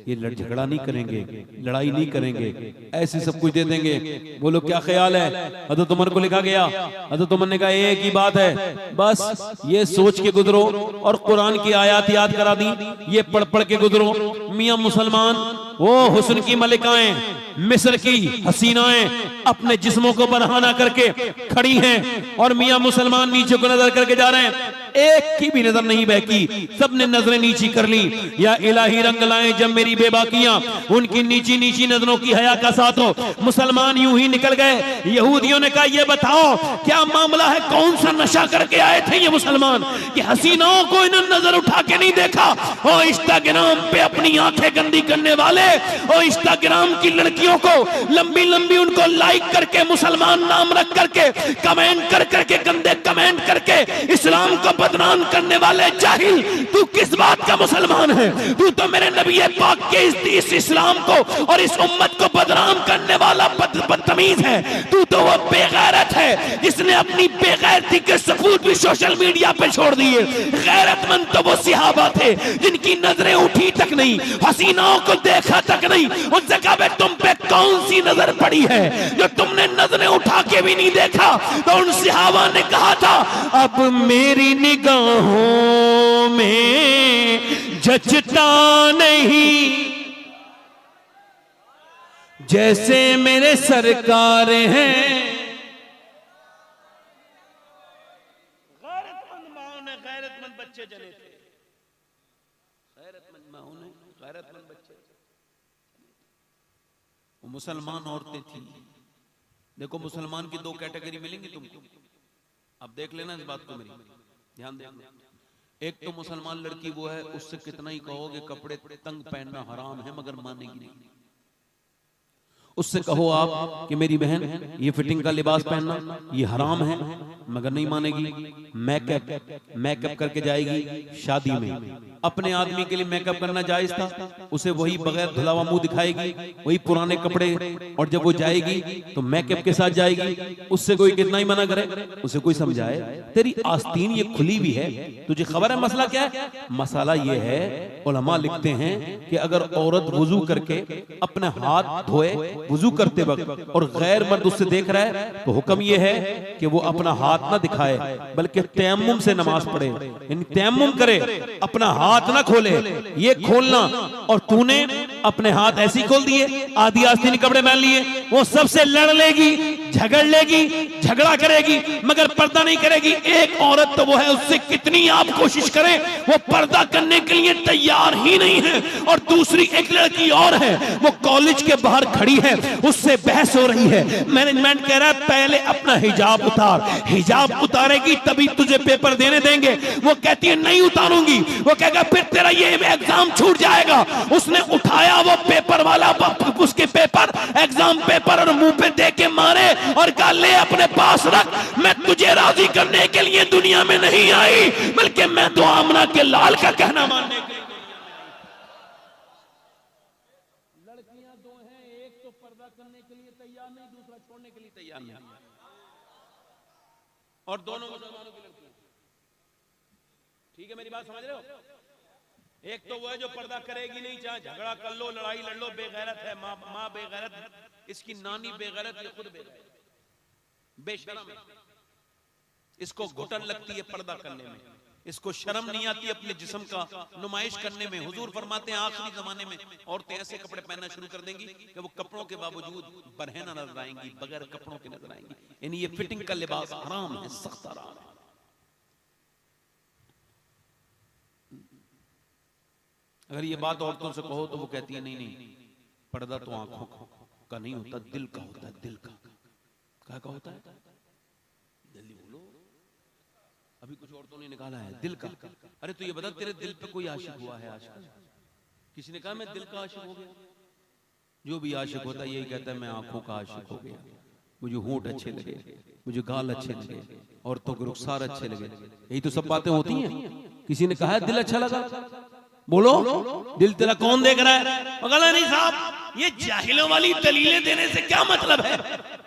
ये झगड़ा नहीं करेंगे, लड़ाई नहीं करेंगे, ऐसे सब कुछ दे देंगे। बोलो क्या ख्याल है? हजरत उमर को लिखा गया, हजरत उमर ने कहा एक ही बात है, बस ये सोच के गुजरो और कुरान की आयत याद करा दी, ये पढ़ पढ़ के गुजरो। मियां मुसलमान वो हुस्न की मलिकाएं, मिस्र की हसीनाएं अपने जिस्मों को बरहाना करके खड़ी हैं और मियां मुसलमान नीचे को नजर करके जा रहे हैं, एक की भी नजर नहीं बहकी, सबने नजरें नीची कर ली। या इलाही रंग लाए जब मेरी बेबाकियां, उनकी नीची नीची नजरों की हया का साथ हो। मुसलमान यूं ही निकल गए। यहूदियों ने कहा ये बताओ क्या मामला है, कौन सा नशा करके आए थे ये मुसलमान कि हसीनाओं को इन्होंने नजर उठा के नहीं देखा। और इंस्टाग्राम पे अपनी आंखें गंदी करने वाले और इंस्टाग्राम की लड़कियों को लंबी लंबी उनको लाइक करके मुसलमान नाम रख करके कमेंट कर करके गंदे कमेंट करके इस्लाम को बदनाम करने वाले जाहिल, तू किस बात का मुसलमान है? तू तो मेरे नबी पाक के इस इस्लाम को और इस उम्मत को बदनाम करने वाला बदतमीज है। तू तो वो बेगैरत है जिसने अपनी बेगैरती के सबूत भी सोशल मीडिया पे छोड़ दिए। गैरतमंद तो वो सहाबा थे जिनकी नजरें उठी तक नहीं, हसीनाओं को देखा तक नहीं। उनसे कहा तुम पे कौन सी नजर पड़ी है जो तुमने नजरें उठा के भी नहीं देखा? तो उन सहाबा ने कहा था अब मेरी निगाहों में जचता नहीं जैसे मेरे सरकार हैं। गैरतमंद माओ ने गैरतमंद बच्चे जने थे, गैरतमंद माओ ने गैरतमंद बच्चे। वो मुसलमान औरतें थी। देखो मुसलमान की 2 कैटेगरी मिलेंगी तुमको, अब देख लेना इस बात को, मेरी ध्यान देना। एक तो मुसलमान लड़की वो है, उससे कितना ही कहोगे कपड़े तंग पहनना हराम है मगर मानेगी नहीं। उससे कहो आप कि मेरी बहन ये फिटिंग का लिबास पहनना ये हराम है मगर नहीं मानेगी। मेकअप करके जाएगी शादी में, अपने आदमी के लिए मेकअप करना जायज था, उसे वही बगैर धुलावा मुंह दिखाएगी, वही पुराने कपड़े, और जब वो जाएगी तो मेकअप के साथ जाएगी। उससे कोई कितना ही मना करे, उसे कोई समझाए तेरी आस्तीन ये खुली भी है, तुझे खबर है मसला क्या है? मसला ये है, उलमा लिखते हैं कि अगर औरत वुजू करके अपने हाथ धोए वुजू करते वक्त और गैर मर्द उससे देख रहा है तो हुक्म यह है कि वो अपना हाथ ना दिखाए बल्कि तयम्मुम से नमाज पढ़े, यानी तयम्मुम करे, अपना हाथ ना खोले। ये खोलना और तूने अपने हाथ ऐसे ही खोल दिए, आधी आस्तीन कपड़े पहन लिए, वो सबसे लड़ लेगी, झगड़ लेगी, झगड़ा करेगी मगर पर्दा नहीं करेगी। एक औरत तो वो है, उससे कितनी आप कोशिश करें वो पर्दा करने के लिए तैयार ही नहीं है। और दूसरी एक लड़की और है, वो कॉलेज के बाहर खड़ी है, उससे बहस हो रही है। मैनेजमेंट कह रहा है पहले अपना हिजाब उतार, हिजाब उतारेगी तभी तुझे पेपर देने देंगे। वो कहती है नहीं उतारूंगी, वो कहेगा फिर तेरा ये एग्जाम छूट जाएगा। उसने उठाया वो पेपर वाला उसके पेपर एग्जाम पेपर और मुंह पे दे के मारे और कहा ले अपने पास रख, मैं तुझे राजी करने के लिए दुनिया में नहीं आई, बल्कि मैं तो आमना के लाल का कहना मानने के लिए। लड़कियां दो हैं, एक तो पर्दा करने के लिए तैयार नहीं, दूसरा छोड़ने के लिए तैयार नहीं, और दोनों मुसलमानों की लड़कियां। ठीक है, मेरी बात समझ रहे हो? एक तो वो है जो पर्दा करेगी नहीं, चाहे झगड़ा कर लो, लड़ाई लड़ लो, बेगैरत है, माँ बेगैरत, इसकी नानी बेगैरत, ये खुद बेगैरत, बेशरम है। इसको घुटन लगती है पर्दा करने में, इसको शर्म नहीं आती अपने जिस्म का नुमाइश करने में। हुजूर फरमाते हैं आखिरी जमाने में औरतें ऐसे कपड़े पहनना शुरू कर देंगी कि वो कपड़ों के बावजूद बरहना नजर आएंगी, बगैर कपड़ों के नजर आएंगी। यानी ये फिटिंग का लिबास हराम है, सख्त हराम है। अगर ये बात औरतों से कहो तो वो कहती है नहीं नहीं, पर्दा तो आंखों का नहीं होता, दिल का होता है। दिल का क्या होता है? जल्दी बोलो, अभी कुछ औरतों ने निकाला है दिल का। अरे तो ये बता, तेरे दिल पे कोई आशिक हुआ है आजकल? किसी ने कहा मैं दिल का आशिक हो गया? जो भी आशिक होता है यही कहता है मैं आंखों का आशिक हो गया, मुझे होंठ अच्छे लगे, मुझे गाल अच्छे लगे, औरतों के रुखसार अच्छे लगे। यही तो सब बातें होती हैं। किसी ने कहा है दिल अच्छा लगा? बोलो, दिल तेरा कौन देख रहा है? मगर नहीं साहब, ये जाहिलों वाली दलीलें देने से क्या मतलब है?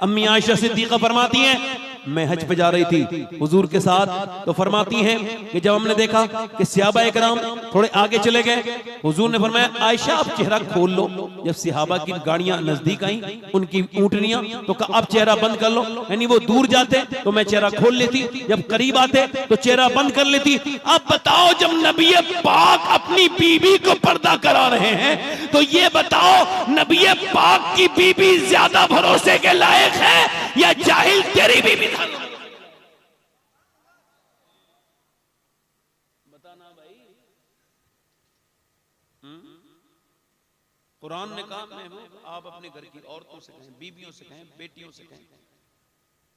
अम्मी आयशा सिद्दीका फरमाती हैं मैं हज पे जा रही थी हुजूर के साथ, तो फरमाती हैं कि जब हमने देखा कि सहाबा इकराम थोड़े आगे चले गए, हुजूर ने फरमाया आयशा आप चेहरा खोल लो। जब सहाबा की गाड़ियां नजदीक आई, उनकी ऊंटनियां, तो कहा अब चेहरा बंद कर लो। यानी वो दूर जाते तो मैं चेहरा खोल लेती, जब करीब आते तो चेहरा बंद कर लेती। अब बताओ, जब नबी पाक अपनी बीबी को पर्दा करा रहे हैं तो ये बताओ नबी पाक की बीबी ज्यादा भरोसे के लायक है या जाहिल तेरी बीबी? बताना भाई। कुरान ने कहा महबूब आप अपने घर की औरतों से कहें, बीबियों से कहें, बेटियों से कहें।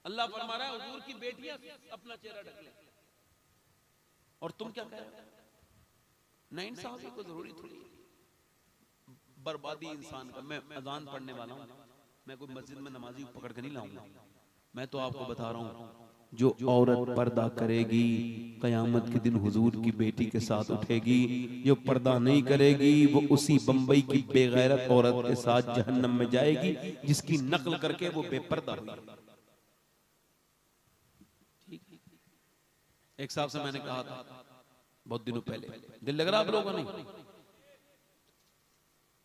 अल्लाह फरमा रहा है हुजूर की बेटियां अपना चेहरा ढक लें, और तुम क्या कह रहे हो? नहीं इंसाफ को जरूरी थोड़ी है बर्बादी इंसान का। मैं अजान पढ़ने वाला हूं, मैं कोई मस्जिद में नमाजी पकड़ के नहीं लाऊंगा। मैं तो आपको बता रहा हूं जो औरत पर्दा करेगी कयामत के दिन हुजूर की बेटी के साथ उठेगी। जो पर्दा नहीं करेगी वो उसी बंबई की बेगैरत औरत के साथ जहन्नम में जाएगी जिसकी नकल करके वो बेपर्दा हुई। एक साहब से मैंने कहा था बहुत दिनों पहले, दिल लग रहा आप लोगों को? नहीं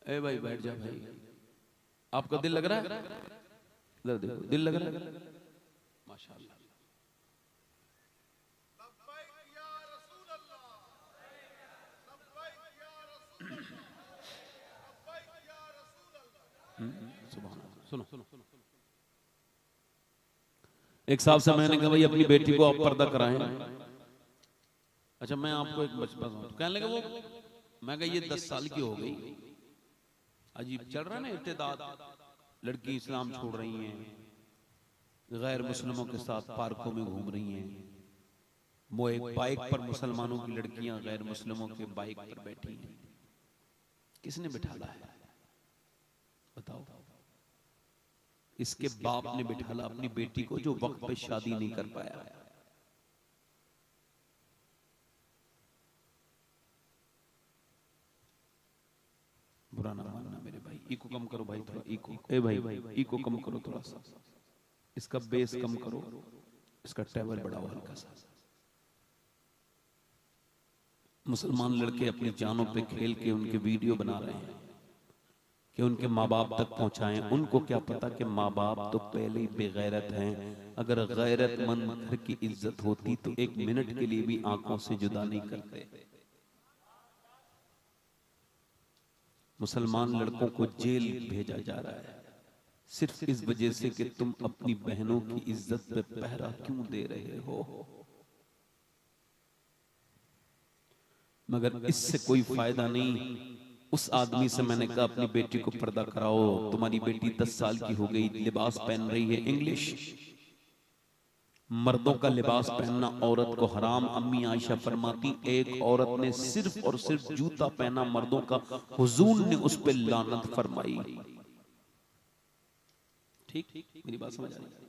ए भाई बैठ जा भाई, आपका दिल लग रहा है? इधर देखो, दिल लग रहा है? माशाअल्लाह। सुनो सुनो, एक साहब से मैंने कहा भाई अपनी बेटी को आप पर्दा कराएं। अच्छा मैं आपको एक बचपन कहने लगे वो, मैं कहा ये 10 साल की हो गई, अजीब चल रहा है ना इब्तिदात। लड़की इस्लाम छोड़ रही हैं, गैर मुस्लिमों के साथ पार्कों में घूम रही हैं। वो एक बाइक पर मुसलमानों की लड़कियां गैर मुस्लिमों के बाइक पर बैठी हैं। किसने बिठाला है बताओ? इसके बाप ने बिठाला अपनी बेटी को जो वक्त पे शादी नहीं कर पाया। बुरा ना मानना मेरे भाई, इको कम करो भाई थोड़ा, इको ए भाई इको कम करो थोड़ा सा, इसका बेस कम करो, इसका टेबल बढ़ाओ हल्का सा। मुसलमान लड़के अपनी जानों पे खेल के उनके वीडियो बना रहे हैं कि उनके माँ बाप तक पहुंचाएं। उनको क्या पता कि माँ बाप तो पहले ही बेगैरत हैं। अगर गैरतमंद घर की इज्जत होती तो 1 मिनट के लिए भी आंखों से जुदा नहीं करते। मुसलमान लड़कों को जेल भेजा जा रहा है सिर्फ इस वजह से कि तुम अपनी बहनों की इज्जत पे पहरा क्यों दे रहे हो। मगर इससे कोई फायदा नहीं। उस आदमी से मैंने कहा अपनी बेटी को पर्दा कराओ, तुम्हारी बेटी 10 साल की हो गई, लिबास पहन रही है इंग्लिश, मर्दों का लिबास पहनना औरत को हराम। अम्मी आयशा फरमाती एक औरत ने सिर्फ और सिर्फ जूता पहना मर्दों का, हुजूर ने उस पर लानत फरमाई। ठीक, मेरी बात समझ आ रही है?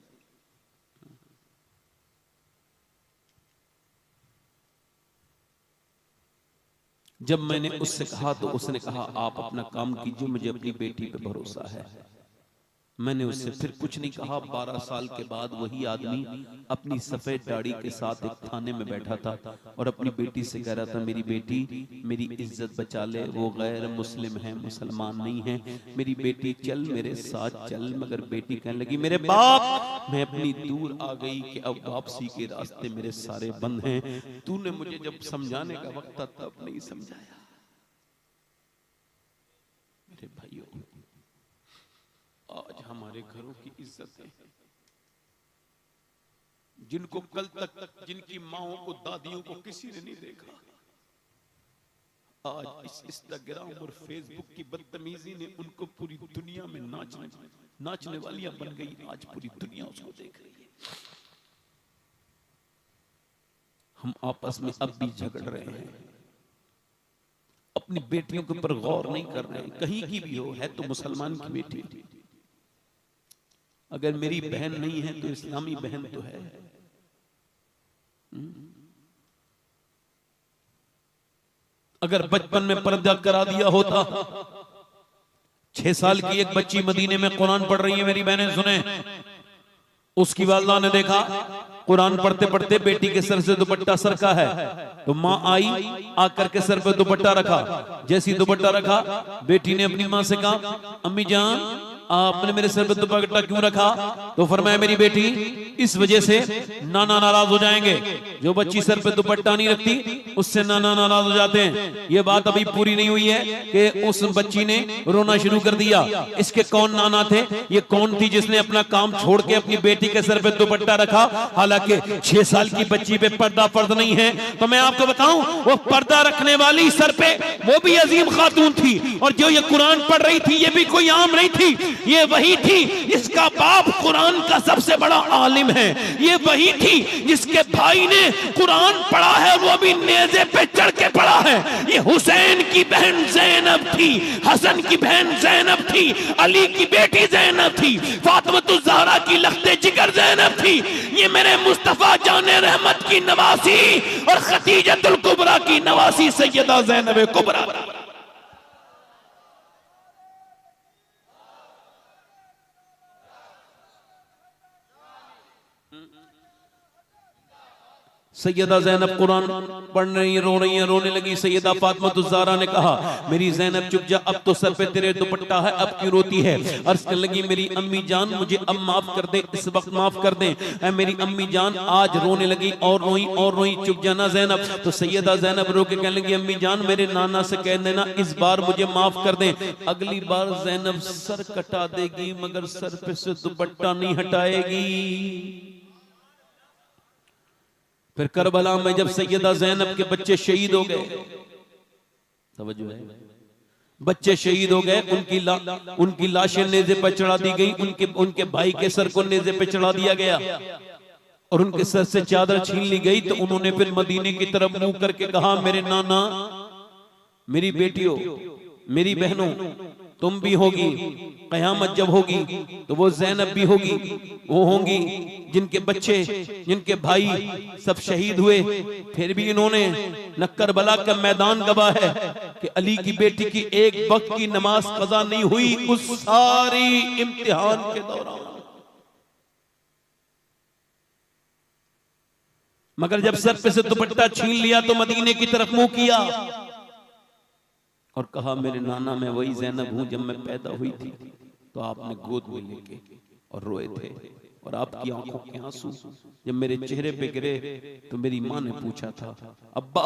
जब मैंने उससे कहा तो उसने कहा आप अपना काम कीजिए, मुझे अपनी बेटी पे भरोसा है। मैंने उससे फिर कुछ नहीं कहा। 12 साल के बाद वही आदमी अपनी सफेद दाढ़ी के साथ एक थाने में बैठा था और अपनी बेटी से कह रहा था मेरी बेटी मेरी इज्जत बचा ले, वो गैर मुस्लिम है, मुसलमान नहीं है, मेरी बेटी चल मेरे साथ चल। मगर बेटी कहने लगी मेरे बाप मैं अपनी दूर आ गई कि अब वापसी के रास्ते मेरे सारे बंद हैं, तूने मुझे जब समझाने का वक्त था तब नहीं समझाया। मेरे भाइयों आज हमारे घरों की इज्जत है, जिनको कल तक जिनकी माओं को दादियों को किसी ने नहीं देखा, आज इस इंस्टाग्राम और फेसबुक की बदतमीजी ने उनको पूरी दुनिया में नाचने वालियां बन गई। आज पूरी दुनिया उसको देख रही है। हम आपस में अब भी झगड़ रहे हैं, अपनी बेटियों के ऊपर गौर नहीं कर रहे। कहीं की भी हो, है तो मुसलमान की बेटी, अगर मेरी बहन नहीं है तो इस्लामी बहन तो है। अगर बचपन में पर्दा करा दिया होता, 6 साल की एक बच्ची मदीने में कुरान पढ़ रही है, मेरी बहनें सुने, उसकी वालिदा ने देखा कुरान पढ़ते पढ़ते बेटी के सर से दुपट्टा सरका है, तो माँ आई, आकर के सर पे दुपट्टा रखा। जैसी दुपट्टा रखा, बेटी ने अपनी माँ से कहा अम्मी जान आपने मेरे सर पे दुपट्टा क्यों रखा? तो फरमाया मेरी बेटी इस वजह से नाना नाराज हो जाएंगे। जो बच्ची सर पे दुपट्टा नहीं रखती उससे नाना नाराज हो जाते हैं। ये बात अभी पूरी नहीं हुई है कि उस बच्ची ने रोना शुरू कर दिया। इसके कौन नाना थे? ये कौन थी जिसने अपना काम छोड़ के अपनी बेटी के सर पे दुपट्टा रखा? हालांकि 6 साल की बच्ची पे पर्दा फर्ज नहीं है। तो मैं आपको बताऊं, वो पर्दा रखने वाली सर पे वो भी अजीम खातून थी, और जो ये कुरान पढ़ रही थी ये भी कोई आम नहीं थी। ये वही थी जिसका बाप कुरान का सबसे बड़ा आलिम है। ये वही थी जिसके भाई ने कुरान पढ़ा है, वो भी नेज़े पे चढ़ के पढ़ा है। ये हुसैन की बहन ज़ैनब थी, हसन की बहन ज़ैनब थी, अली की बेटी ज़ैनब थी, फातिमा ज़हरा की लख्ते जिगर ज़ैनब थी। ये मेरे मुस्तफा जाने रहमत की नवासी और खदीजतुल कुबरा की नवासी सैयदा ज़ैनब कुबरा। सैयदा ज़ैनब कुरान पढ़ रही है, रो रही है, रोने लगी। सैयदा फातिमा ज़हरा ने कहा मेरी ज़ैनब चुप जा, अब तो सर पे तेरे दुपट्टा है, अब क्यों रोती है? अर्ज़ करने लगी मेरी अम्मी जान मुझे अब माफ कर दे, इस वक्त माफ कर दे। ऐ मेरी अम्मी जान, आज रोने लगी और रोई, चुप जाना ज़ैनब। तो सैयदा ज़ैनब रो के कहने लगी अम्मी जान मेरे नाना से कह देना इस बार मुझे माफ कर दे। अगली बार ज़ैनब सर कटा देगी मगर सर पे से दुपट्टा नहीं हटाएगी। फिर करबला में जब सैयदा ज़ैनब के बच्चे शहीद हो गए, तवज्जो है, बच्चे शहीद हो गए, उनकी लाशें नेज़े पर चढ़ा दी गई, उनके भाई के सर को नेज़े पे चढ़ा दिया गया और उनके सर से चादर छीन ली गई। तो उन्होंने फिर मदीने की तरफ मुंह करके कहा मेरे नाना, मेरी बेटियों, मेरी बहनों, तुम भी होगी, कयामत जब होगी तो वो ज़ैनब भी होगी, वो होंगी जिनके बच्चे, जिनके भाई सब शहीद हुए, फिर भी इन्होंने न करबला का मैदान गवा है कि अली की बेटी की एक वक्त की नमाज कज़ा नहीं हुई उस सारी इम्तिहान के दौरान। मगर जब सर पे से दुपट्टा छीन लिया तो मदीने की तरफ मुंह किया और कहा मेरे नाना मैं वही ज़ैनब हूं जब मैं पैदा हुई थी तो आपने गोद में लेके और रोए थे, और आपकी आंखों के आंसू जब मेरे चेहरे पे गिरे तो मेरी माँ ने पूछा था अब्बा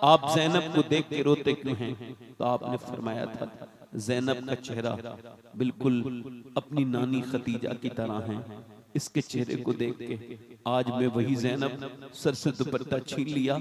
आप ज़ैनब को देख के रोते क्यों हैं? तो आपने फरमाया था ज़ैनब का चेहरा बिल्कुल अपनी नानी खदीजा की तरह है, इसके चेहरे को देख के आज मैं वही ज़ैनब, सर से दुपट्टा छीन लिया,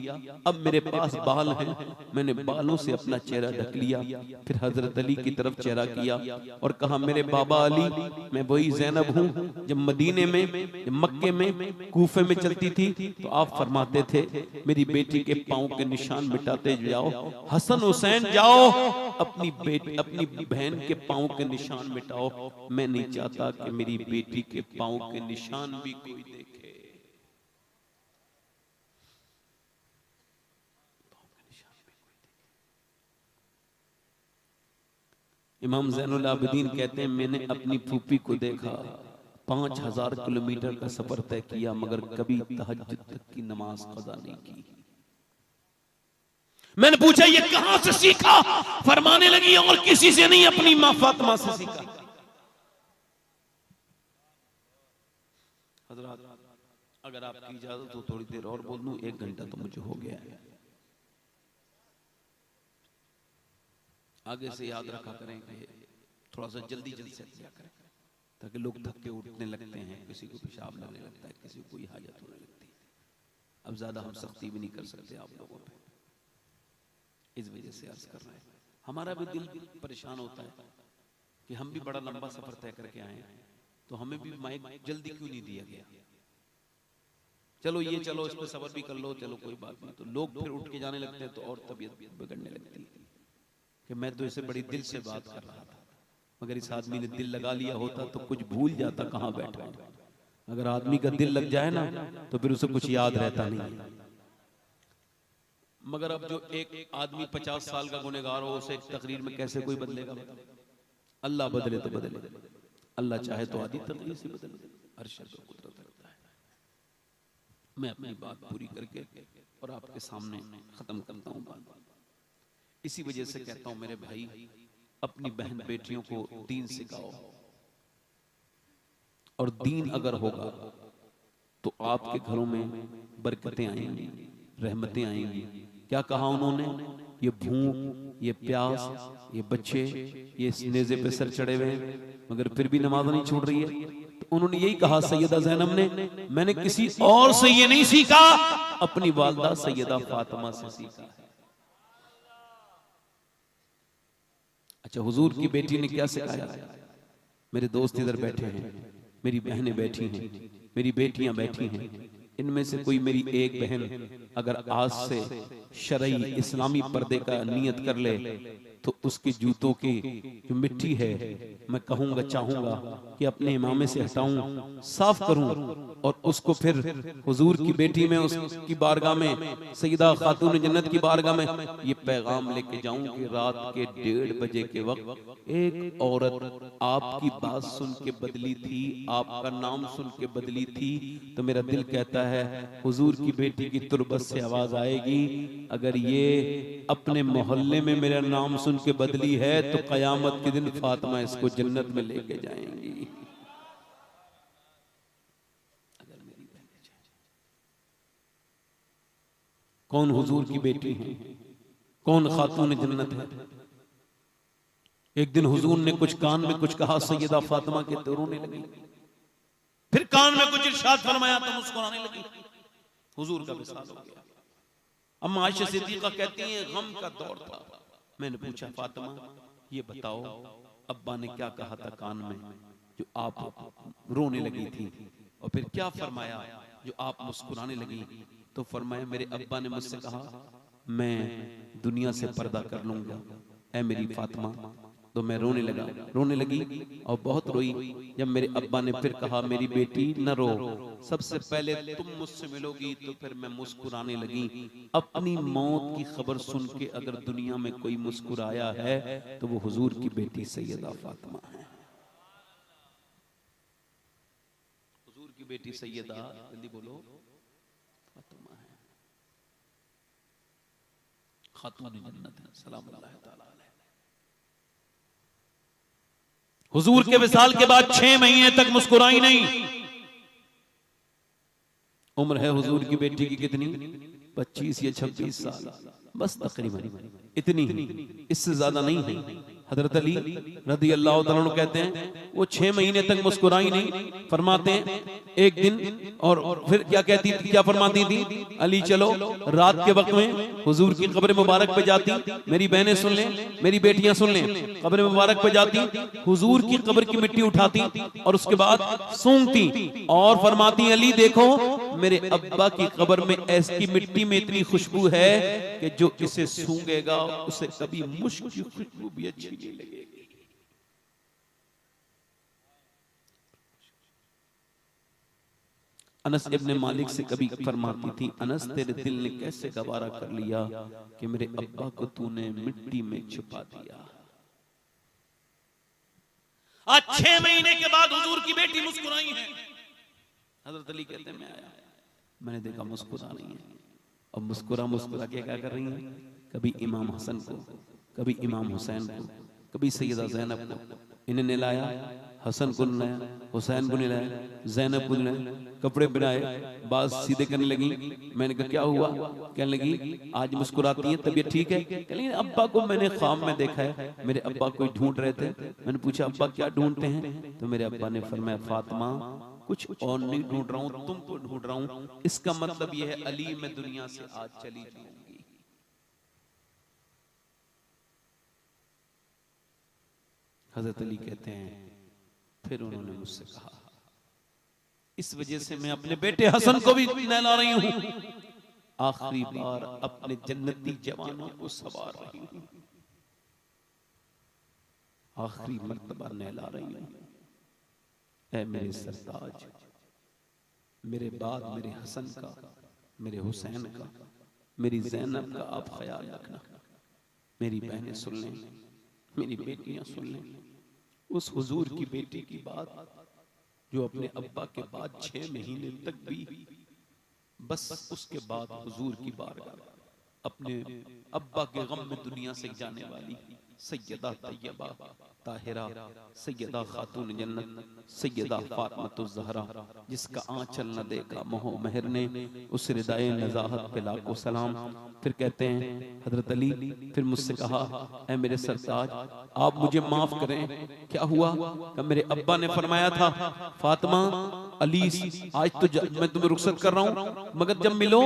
अब मेरे पास बाल हैं, मैंने बालों से अपना चेहरा ढक लिया। फिर हजरत अली की तरफ चेहरा किया और कहा, मेरे बाबा अली, मैं वही ज़ैनब हूँ। जब मदीने में, जब मक्के में, कूफे में चलती थी तो आप फरमाते थे, मेरी बेटी के पाँव के निशान मिटाते जाओ, हसन हुसैन जाओ अपनी बहन के पाँव के निशान मिटाओ। मैं नहीं चाहता कि मेरी बेटी के पाँव के निशान भी कोई देखे। इमाम ज़ैनुल आबिदीन कहते हैं, मैंने अपनी फूफी को देखा, 5000 किलोमीटर का सफर तय किया, मगर कभी तहज्जुद तक की नमाज कज़ा नहीं की। मैंने पूछा, ये कहां से सीखा? फरमाने लगी, और किसी से नहीं, अपनी मां फातिमा से सीखा। हज़रात, अगर आपकी इजाजत हो थोड़ी देर और बोल दूं, 1 घंटा तो मुझे हो गया है। आगे से याद रखा करें कि थोड़ा सा जल्दी से किया करें, ताकि लोग थक के उठने लगते हैं, किसी को पेशाब लगने लगता है, किसी को कोई हाजत होने लगती है। अब ज्यादा हम सख्ती भी नहीं कर सकते आप लोगों पे, इस वजह से अर्ज कर रहे हैं। हमारा भी दिल परेशान होता है कि हम भी बड़ा लंबा सफर तय करके आए हैं, तो हमें भी माइक जल्दी क्यों नहीं दिया गया? चलो ये, चलो इस पर सब्र भी कर लो, चलो कोई बात नहीं। तो लोग फिर उठ के जाने लगते हैं, तो और तबीयत बिगड़ने लगती है कि मैं तो इसे बड़ी दिल से बात कर रहा था, मगर इस आदमी ने दिल लगा लिया होता तो कुछ भूल जाता कहाँ बैठा है। अगर आदमी का दिल लग जाए ना, तो फिर उसे कुछ याद रहता नहीं। मगर अब जो एक आदमी 50 साल का गुनहगार हो, उसे एक तकरीर में कैसे कोई बदलेगा? अल्लाह बदले तो बदले, अल्लाह चाहे तो आधी तकरीर से बदल दे, अर्श पे कुदरत रखता है। मैं अपनी बात पूरी करके और आपके सामने खत्म करता हूँ बात। इसी वजह से कहता हूं मेरे भाई, अपनी बहन बेटियों को दीन सिखाओ, और दीन अगर होगा तो आपके घरों में बरकतें आएंगी, रहमतें आएंगी। क्या कहा उन्होंने? ये भूख, ये प्यास, ये बच्चे, ये इस नेज़े पे सर चढ़े हुए हैं, मगर फिर भी नमाज नहीं छोड़ रही है। तो उन्होंने यही कहा सैयदा ज़ैनब ने, मैंने किसी और से ये नहीं सीखा, अपनी वालिदा सैयदा फातिमा से सीखा है। अच्छा, हुजूर की बेटी ने क्या सिखाया? मेरे दोस्त इधर बैठे हैं, मेरी बहनें बैठी हैं, मेरी बेटियां बैठी हैं, इनमें से कोई मेरी एक बहन अगर आज से शरई इस्लामी पर्दे का नियत कर ले, तो उसके जूतों की जो मिट्टी है, मैं कहूंगा, चाहूंगा कि अपने इमामे से हटाऊं, साफ करूं, और उसको फिर हुजूर की बेटी में, उसकी बारगाह में, सैयदा खातून जन्नत की बारगाह में ये पैगाम लेके जाऊं कि रात के 1:30 बजे के वक्त एक औरत आपकी बात सुन के बदली थी, आपका नाम सुन के बदली थी। तो मेरा दिल कहता है, हुजूर की बेटी की तुरबत से आवाज आएगी, अगर ये अपने मोहल्ले में मेरा नाम सुन के बदली है, तो कयामत के दिन फातिमा इसको जन्नत में लेके जाएंगी। अगर मेरी बहन, कौन हुजूर की बेटी है, कौन खातून जन्नत है? एक दिन हुजूर ने कुछ कान में कुछ कहा, सैयदा फातिमा के तो रोने लगी, फिर कान में कुछ इरशाद फरमाया तो मुस्कुराने लगी। हुजूर का विसाल हो गया। अम्मा आयशा सिद्दीका कहती हैं, गम का दौर था। मैंने पूछा, फातिमा ये बताओ, अब्बा ने क्या कहा था कान में जो आप रोने लगी थी, और फिर क्या फरमाया जो आप मुस्कुराने लगी? तो फरमाया, मेरे अब्बा ने मुझसे कहा, मैं दुनिया से पर्दा कर लूंगा ऐ मेरी फातिमा। तो मैं रोने लगी और बहुत रोई। जब मेरे अब्बा ने फिर कहा, मेरी बेटी न रो, सबसे पहले तुम मुझसे मिलोगी, तो फिर मैं मुस्कुराने लगी। अपनी मौत की खबर सुन के अगर दुनिया में कोई मुस्कुराया है तो वो हुजूर की बेटी सैयदा फातिमा है। हुजूर की बेटी सैयदा, जल्दी बोलो, फातिमा है, खातून जन्नत है, सलामुल्लाह तआला। हुजूर के विसाल के बाद 6 महीने तक मुस्कुराई नहीं। उम्र है हुजूर की बेटी की कितनी? 25 या 26 साल, बस तकरीबन इतनी ही, इससे ज्यादा नहीं है। हजरत अली रदी अल्लाह तआला अन्हु कहते हैं वो 6 महीने तक मुस्कुराई नहीं। फरमाते हैं एक दिन, और फिर क्या कहती थी, क्या फरमाती थी, अली चलो रात के वक्त में हुजूर की कब्र मुबारक पे जाती, मेरी बहनें सुन लें, मेरी बेटियां सुन लें, कब्र मुबारक पे जाती, हुजूर की कब्र की मिट्टी उठाती और उसके बाद सूंघती और फरमाती अली देखो मेरे अब्बा की कब्र में ऐसी मिट्टी में इतनी खुशबू है कि जो इसे सूंघेगा उसे कभी मुश्क की खुशबू भी अच्छी नहीं लगेगी। अनस इब्ने मालिक से कभी फरमाती थी, अनस तेरे दिल ने कैसे गवारा कर लिया कि मेरे अब्बा को तूने मिट्टी में छुपा दिया। आज 6 महीने के बाद हुजूर की बेटी मुस्कुराई है। हजरत अली कहते हैं मैं आया, मैंने देखा मुस्कुरा रही है, और मुस्कुरा मुस्कुरा के क्या कर रही है, कभी इमाम हसन को, कभी इमाम हुसैन को, कभी सैयदा ज़ैनब को, इन्हें निलाया, हसन को निलाया, हुसैन को निलाया, ज़ैनब को निलाया, कपड़े पहनाए, बात सीधे करने लगी। मैंने कहा क्या हुआ, कहने लगी आज मुस्कुराती है, तबीयत ठीक है, कहने लगी अब्बा को मैंने ख्वाब में देखा है, मेरे अब्बा कोई ढूंढ रहे थे। मैंने पूछा अब्बा क्या ढूंढते हैं, तो मेरे अब्बा ने फरमाया फातिमा कुछ और नहीं ढूंढ रहा हूं, तुमको ढूंढ रहा हूं, इसका मतलब यह है अली मैं दुनिया से आज चली जाऊंगी। हजरत अली कहते हैं फिर उन्होंने मुझसे कहा इस वजह से मैं अपने बेटे हसन को भी नहला रही हूं, आखिरी बार अपने जन्नती जवानों को सवार रही हूं, आखिरी मर्तबा नहला रही हूं। ऐ मेरे सरताज, मेरे बाद मेरे हसन का, मेरे हुसैन का, मेरी ज़ैनब का आप ख्याल रखना। मेरी बहनें सुन लें, मेरी बेटियां सुन लें, उस हुजूर की बेटी की बात जो अपने अब्बा के बाद 6 महीने तक भी बस उसके बाद हुजूर की बारगाह अपने अब्बा के गम में दुनिया से जाने वाली सैयदा तैयबा ताहिरा, सैयदा खातून जन्नत, सैयदा फातिमातुज़ ज़हरा, जिसका आंचल न देखा मोह महर ने, उस रिदाए नज़ाहत पे लाखों सलाम। फिर कहते हैं हजरत अली फिर मुझसे कहा ऐ मेरे सरताज आप मुझे माफ करें, क्या हुआ, कि मेरे अब्बा ने फरमाया था फातिमा अली आज तो मैं तुम्हें रुखसत कर रहा हूं, मगर जब मिलो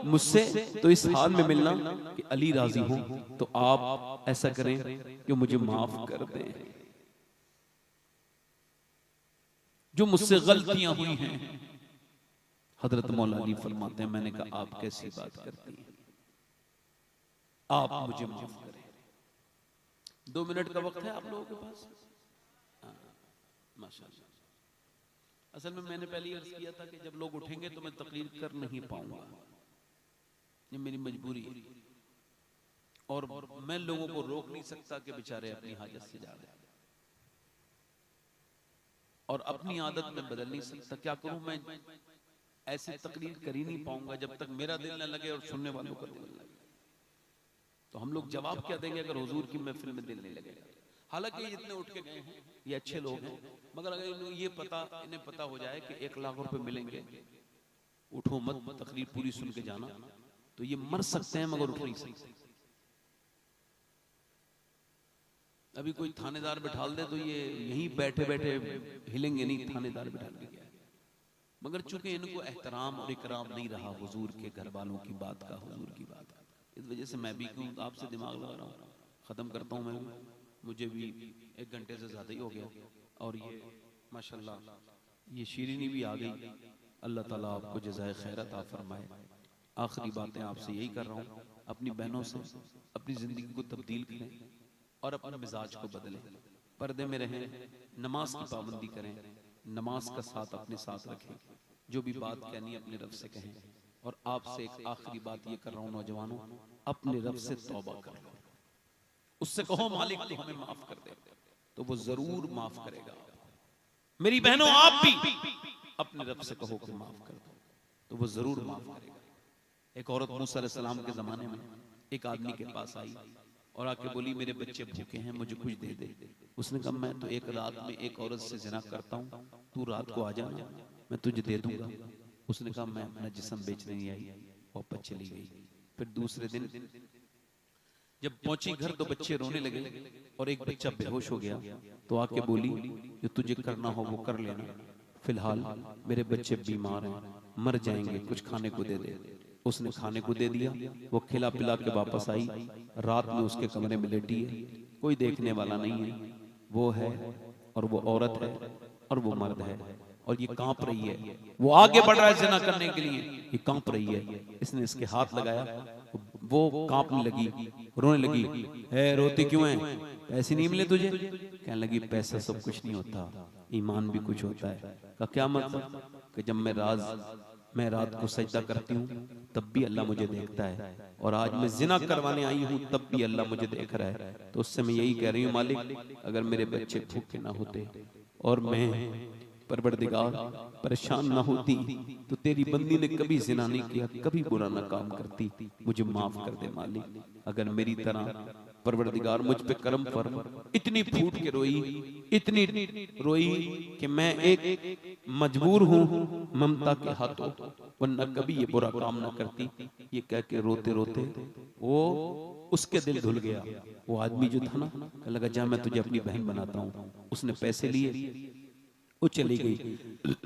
मुझसे तो इस हाल में मिलना कि अली राजी हो, तो आप ऐसा करें कि मुझे माफ कर दें, जो मुझसे गलतियां हुई हैं। हजरत मौला अली फरमाते हैं मैंने कहा आप कैसी बात करती हैं, आप मुझे माफ करें। 2 मिनट का वक्त है आप लोगों के पास? माशाअल्लाह। असल में मैंने पहले ही अर्ज किया था कि जब लोग उठेंगे तो मैं तकरीर कर नहीं पाऊंगा, ये मेरी मजबूरी है, और मैं लोगों को रोक नहीं सकता कि बेचारे अपनी हाजत से जा रहे हैं, और अपनी आदत में बदल नहीं सकता। क्या करूं, मैं ऐसी तकरीर कर ही नहीं पाऊंगा जब तक मेरा दिल न लगे और सुनने वालों का दिल न लगे। तो हम लोग जवाब क्या देंगे अगर हुजूर की महफिल में दिल नहीं लगेगा। हालांकि ये जितने उठ के गए हैं ये अच्छे लोग हैं, मगर अगर इन्हें पता हो जाए कि 1 लाख रुपए मिलेंगे, उठो मत, तकरीर पूरी सुन के जाना, तो ये मर सकते हैं मगर उठ नहीं सकते। अभी कोई थानेदार बिठा दे तो ये यहीं बैठे बैठे हिलेंगे नहीं, थानेदार बिठा के गया। मगर चूंकि इनको एहतराम और इकराम नहीं रहा हुजूर के घर वालों की बात का, हुजूर की बात का, इस वजह से मैं भी क्यों आपसे दिमाग लगा रहा हूँ। खत्म करता हूँ, मैं मुझे भी 1 घंटे से ज्यादा ही हो गया, और ये माशाल्लाह ये शीरीनी भी आ गई। अल्लाह ताला आपको जज़ाए खैर अता फरमाए। आखिरी बातें आपसे यही कर रहा हूँ, अपनी बहनों से अपनी जिंदगी को तब्दील करें और अपने मिजाज को बदलें, पर्दे में रहें, नमाज की पाबंदी करें, नमाज का साथ अपने साथ रखें, जो भी बात कहनी है अपने रब से कहें। और आपसे एक आखिरी बात ये कर रहा हूँ नौजवानों, अपने रब से तौबा कर लो, उससे कहो मालिक तो हमें माफ कर दे, तो वो जरूर माफ करेगा। मेरी बहनों आप भी अपने रब से कहो कि माफ कर दो, तो वो जरूर माफ करेगा। एक औरत मूसा अलैहि सलाम के जमाने में एक आदमी के पास आई और आके बोली मेरे बच्चे भूखे हैं, मुझे कुछ दे दे। उसने कहा मैं तो एक रात में एक औरत से जिना करता हूँ, तू रात को आ जाना, मैं तुझे दे दूंगा। उसने कहा मैं अपना जिस्म बेचने नहीं आई, वापस चली गई। फिर दूसरे दिन जब पहुंची घर तो बच्चे रोने लगे और एक बच्चा बेहोश हो गया। तो आके बोली जो तुझे करना हो वो कर लेना, फिलहाल मेरे बच्चे बीमार हैं, मर जाएंगे, कुछ खाने को दे दे। उसने खाने को दे दिया, वो खिला पिला के वापस आई। रात में उसके कमरे में लेटी है, कोई देखने वाला नहीं है, वो है और वो औरत है और वो मर्द है और ये कांप रही है। वो आगे बढ़ रहा है जिना करने के लिए, ये कांप रही है। इसने इसके हाथ लगाया, वो कांपने लगी, रोने लगी। है रोती क्यों है? पैसे नहीं मिले तुझे? कहने लगी पैसा सब कुछ नहीं होता, ईमान भी कुछ होता है। का क्या मतलब? कि जब मैं रात को सजदा करती हूँ तब भी अल्लाह मुझे देखता है, और आज मैं जिना करवाने आई हूँ तब भी अल्लाह मुझे देख रहा है। तो उससे मैं यही कह रही हूँ, मालिक अगर मेरे बच्चे भूखे ना होते और मैं परवरदिगार परेशान ना होती तो तेरी बंदी ने कभी जिना नहीं किया, कभी बुरा ना काम करती, मुझे माफ कर दे मालिक। अगर मेरी तरह परवरदिगार मुझ पे करम फरमा। इतनी फूट के रोई, इतनी रोई कि मैं एक मजबूर हूँ ममता के हाथों, वरना कभी ये बुरा काम ना करती। ये कह के रोते रोते वो उसके दिल धुल गया। वो आदमी जो था ना, लगा जा मैं तुझे अपनी बहन बनाता हूँ। उसने पैसे लिए, वो चली गई,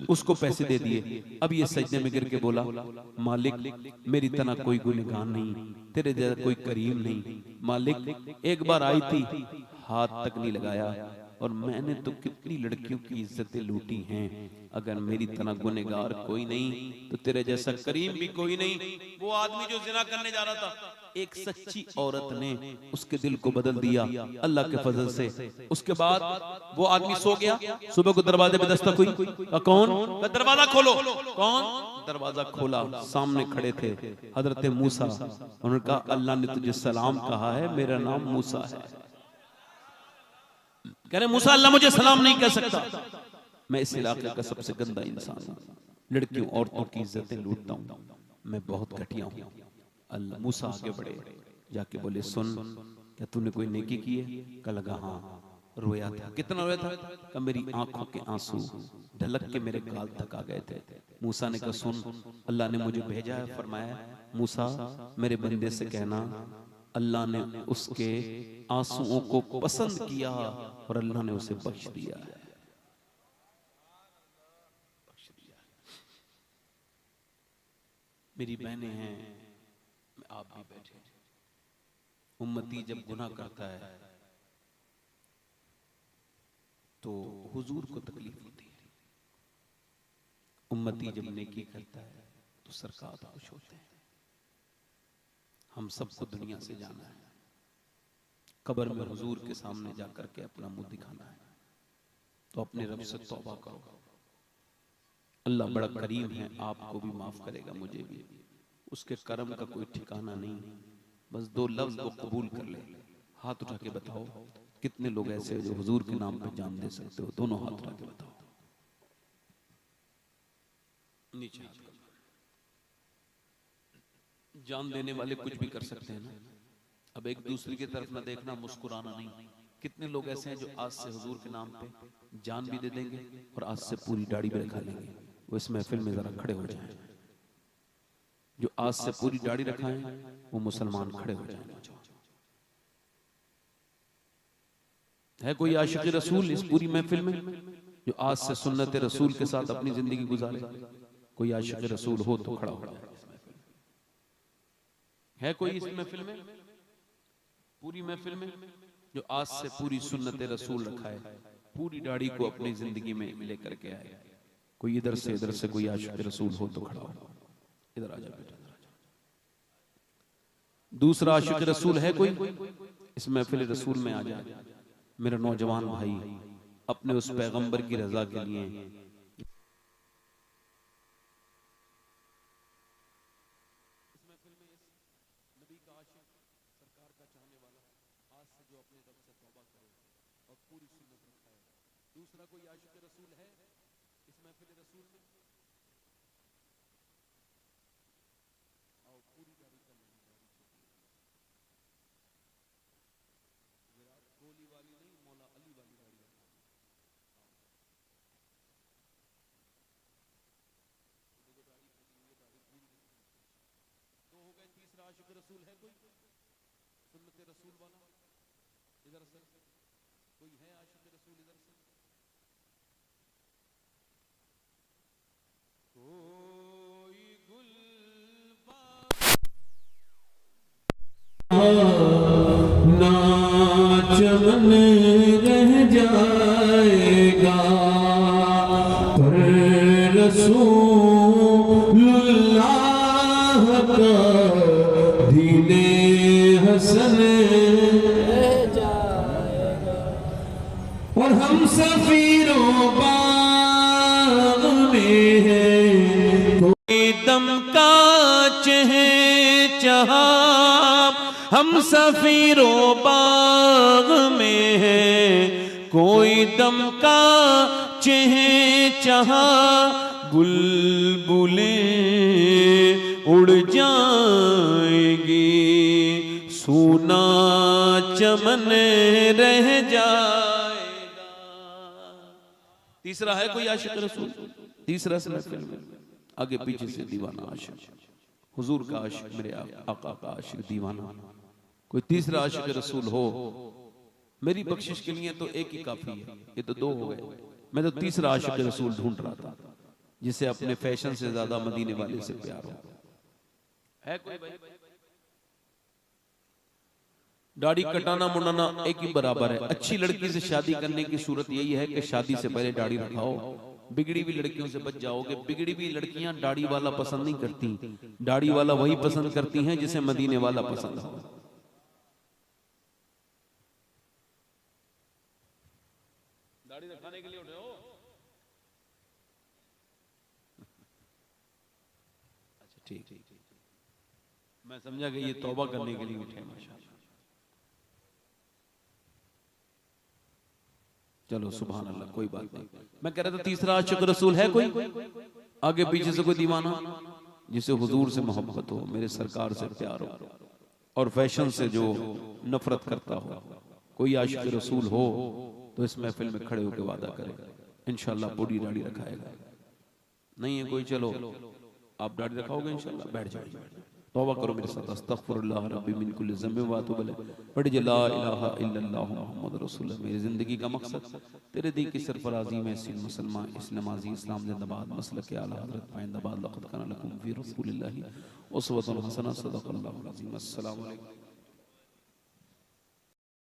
उसको पैसे दे दिए। अब ये सजदे में गिर के बोला, मालिक मेरी तरह कोई गुनहगार नहीं, तेरे जैसा कोई करीम नहीं। मालिक एक बार आई थी, हाथ तक नहीं लगाया, और मैंने तो कितनी लड़कियों की इज्जतें लूटी हैं। अगर मेरी तरह गुनहगार कोई नहीं तो तेरे जैसा करीम भी कोई नहीं। वो आदमी जो जिना करने जा रहा था, एक सच्ची औरत ने उसके दिल को बदल दिया अल्लाह के फजल से। उसके बाद वो आदमी सो गया। सुबह को दरवाजे पे दस्तक हुई, कौन? दरवाजा खोलो। कौन? दरवाजा खोला, सामने खड़े थे हजरत मूसा। उन्होंने कहा अल्लाह ने तुझे सलाम कहा है, मेरा नाम मूसा है। कह रहे मूसा अल्लाह मुझे सलाम नहीं कह सकता, मैं इस इलाके का सबसे गंदा इंसान हूँ, लड़कियों औरतों की इज्जतें लूटता हूँ, मैं बहुत घटिया हूँ। अल्लाह मूसा आगे बढ़े, जाके बोले सुन, क्या तूने कोई नेकी की है? का लगा हाँ। रोया था, कितना रोया था? का मेरी आंखों के आंसू ढलक के मेरे गाल तक आ गए थे। मूसा ने कहा सुन, अल्लाह ने मुझे भेजा है, फरमाया मूसा मेरे बंदे से कहना अल्लाह ने उसके आंसुओं को पसंद किया और अल्लाह ने उसे बख्श दिया है। मेरी बहनें हैं, आप भी बैठे। उम्मती जब गुनाह करता है तो हुजूर को तकलीफ होती है, उम्मती जब नेकी करता है तो सरकार खुश होते हैं। हम सबको दुनिया से जाना है, कब्र में हुजूर के सामने जाकर के अपना मुंह दिखाना है, तो अपने रब से तौबा करो। अल्लाह बड़ा करीम है, आपको भी माफ करेगा, मुझे भी। उसके कर्म का कोई ठिकाना नहीं। बस दो लफ्ज को कबूल कर ले। हाथ उठा के बताओ कितने लोग ऐसे हैं जो हुजूर के नाम पे जान दे सकते हो? दोनों हाथ उठा के बताओ। नीचे हाथ कर। जान देने वाले कुछ भी कर सकते हैं ना। अब एक दूसरे की तरफ ना देखना, मुस्कुराना नहीं। कितने लोग ऐसे हैं जो आज से हुजूर के नाम पे जान भी दे देंगे और आज से पूरी दाढ़ी भी रखा लेंगे। वो इस महफिल में जरा खड़े हो जाएं। जो आज से पूरी दाढ़ी रखाएं वो मुसलमान खड़े हो जाएं। है कोई आशिक रसूल इस पूरी महफिल में जो आज से सुन्नत रसूल के साथ अपनी जिंदगी गुजारे? कोई आशिक रसूल हो तो खड़ा हो जाए। है कोई इस महफिल में, पूरी महफिल में, जो आज से पूरी सुन्नत रसूल रखा है, पूरी दाढ़ी को अपनी जिंदगी में लेकर के आए? कोई इधर से कोई आशिक रसूल हो तो खड़ा हो। इधर आ जा बेटा। दूसरा आशिक रसूल है कोई इस महफिल रसूल में? आ जाए मेरा नौजवान भाई, अपने उस पैगंबर की रजा के लिए दूसरा कोई आशिक रसूल है इस महफिल रसूल में? आओ पूरी दाढ़ी कर लेंगे। विराट कोहली वाली नहीं, मौला अली वाली दाढ़ी। दो हो गए। तीसरा आशिक रसूल है कोई? सुन्नत रसूल ना चमन रह जाएगा पर रसूलुल्लाह का दीने हसन रह जाएगा। और हम सफीरों बाग में हैं, कोई दम का चहे चाहा, हम सफीरों बाग में हैं, कोई दम का चहे चाहा, बुलबुलें उड़ जाएंगी, सोना चमन रह जाएगा। तीसरा है कोई आशिक रसूल, तीसरा से महफिल में आगे पीछे से दीवाना आशिक, हुजूर का आशिक, मेरे आका का आशिक दीवाना, कोई तीसरा आशिक रसूल हो मेरी बख्शिश के लिए तो एक ही काफी है। ये तो दो हो गए, मैं तो तीसरा आशिक रसूल ढूंढ रहा था जिसे अपने फैशन से ज्यादा मदीने वाले से प्यार हो। है कोई भाई? दाढ़ी कटाना मुंडाना एक ही बराबर है। अच्छी लड़की से शादी करने की सूरत यही है कि शादी से पहले दाढ़ी रखाओ, बिगड़ी हुई लड़कियों से बच जाओगे। बिगड़ी हुई लड़कियां दाढ़ी वाला पसंद नहीं करती, दाढ़ी वाला वही पसंद करती हैं जिसे मदीने वाला पसंद हो। दाढ़ी रखाने के लिए उठे हो? अच्छा ठीक, मैं समझा कि ये तौबा करने के लिए उठे। माशाअल्लाह, चलो सुभान अल्लाह, कोई बात नहीं। मैं कह रहा था तीसरा आशिक रसूल है कोई आगे पीछे से कोई दीवाना जिसे हुजूर से मोहब्बत हो, मेरे सरकार से प्यार हो और फैशन से जो नफरत करता हो। कोई आशिक रसूल हो तो इस महफिल में खड़े होकर वादा करे इंशाअल्लाह पूरी दाढ़ी रखाएगा। नहीं है कोई, चलो आप दाढ़ी रखाओगे इंशाअल्लाह, बैठ जाइए, तौबा करो मेरे साथ। अस्तगफिरुल्लाह रब्बी मिन कुल्लि ज़ंबिन व अतूबु इलैह। पढ़ ला इलाहा इल्लल्लाह मुहम्मद रसूलुल्लाह। मेरी जिंदगी का मकसद तेरे दी की सरफराजी में सीन मुसलमान इस्लामाजी इस्लाम जिंदाबाद मसलक आला हज़रत पाइंदाबाद। लक़द काना लकुम फ़ी रसूलिल्लाहि उसवतुन हसना। सदक़ल्लाहुल अज़ीम। अस्सलामु अलैकुम।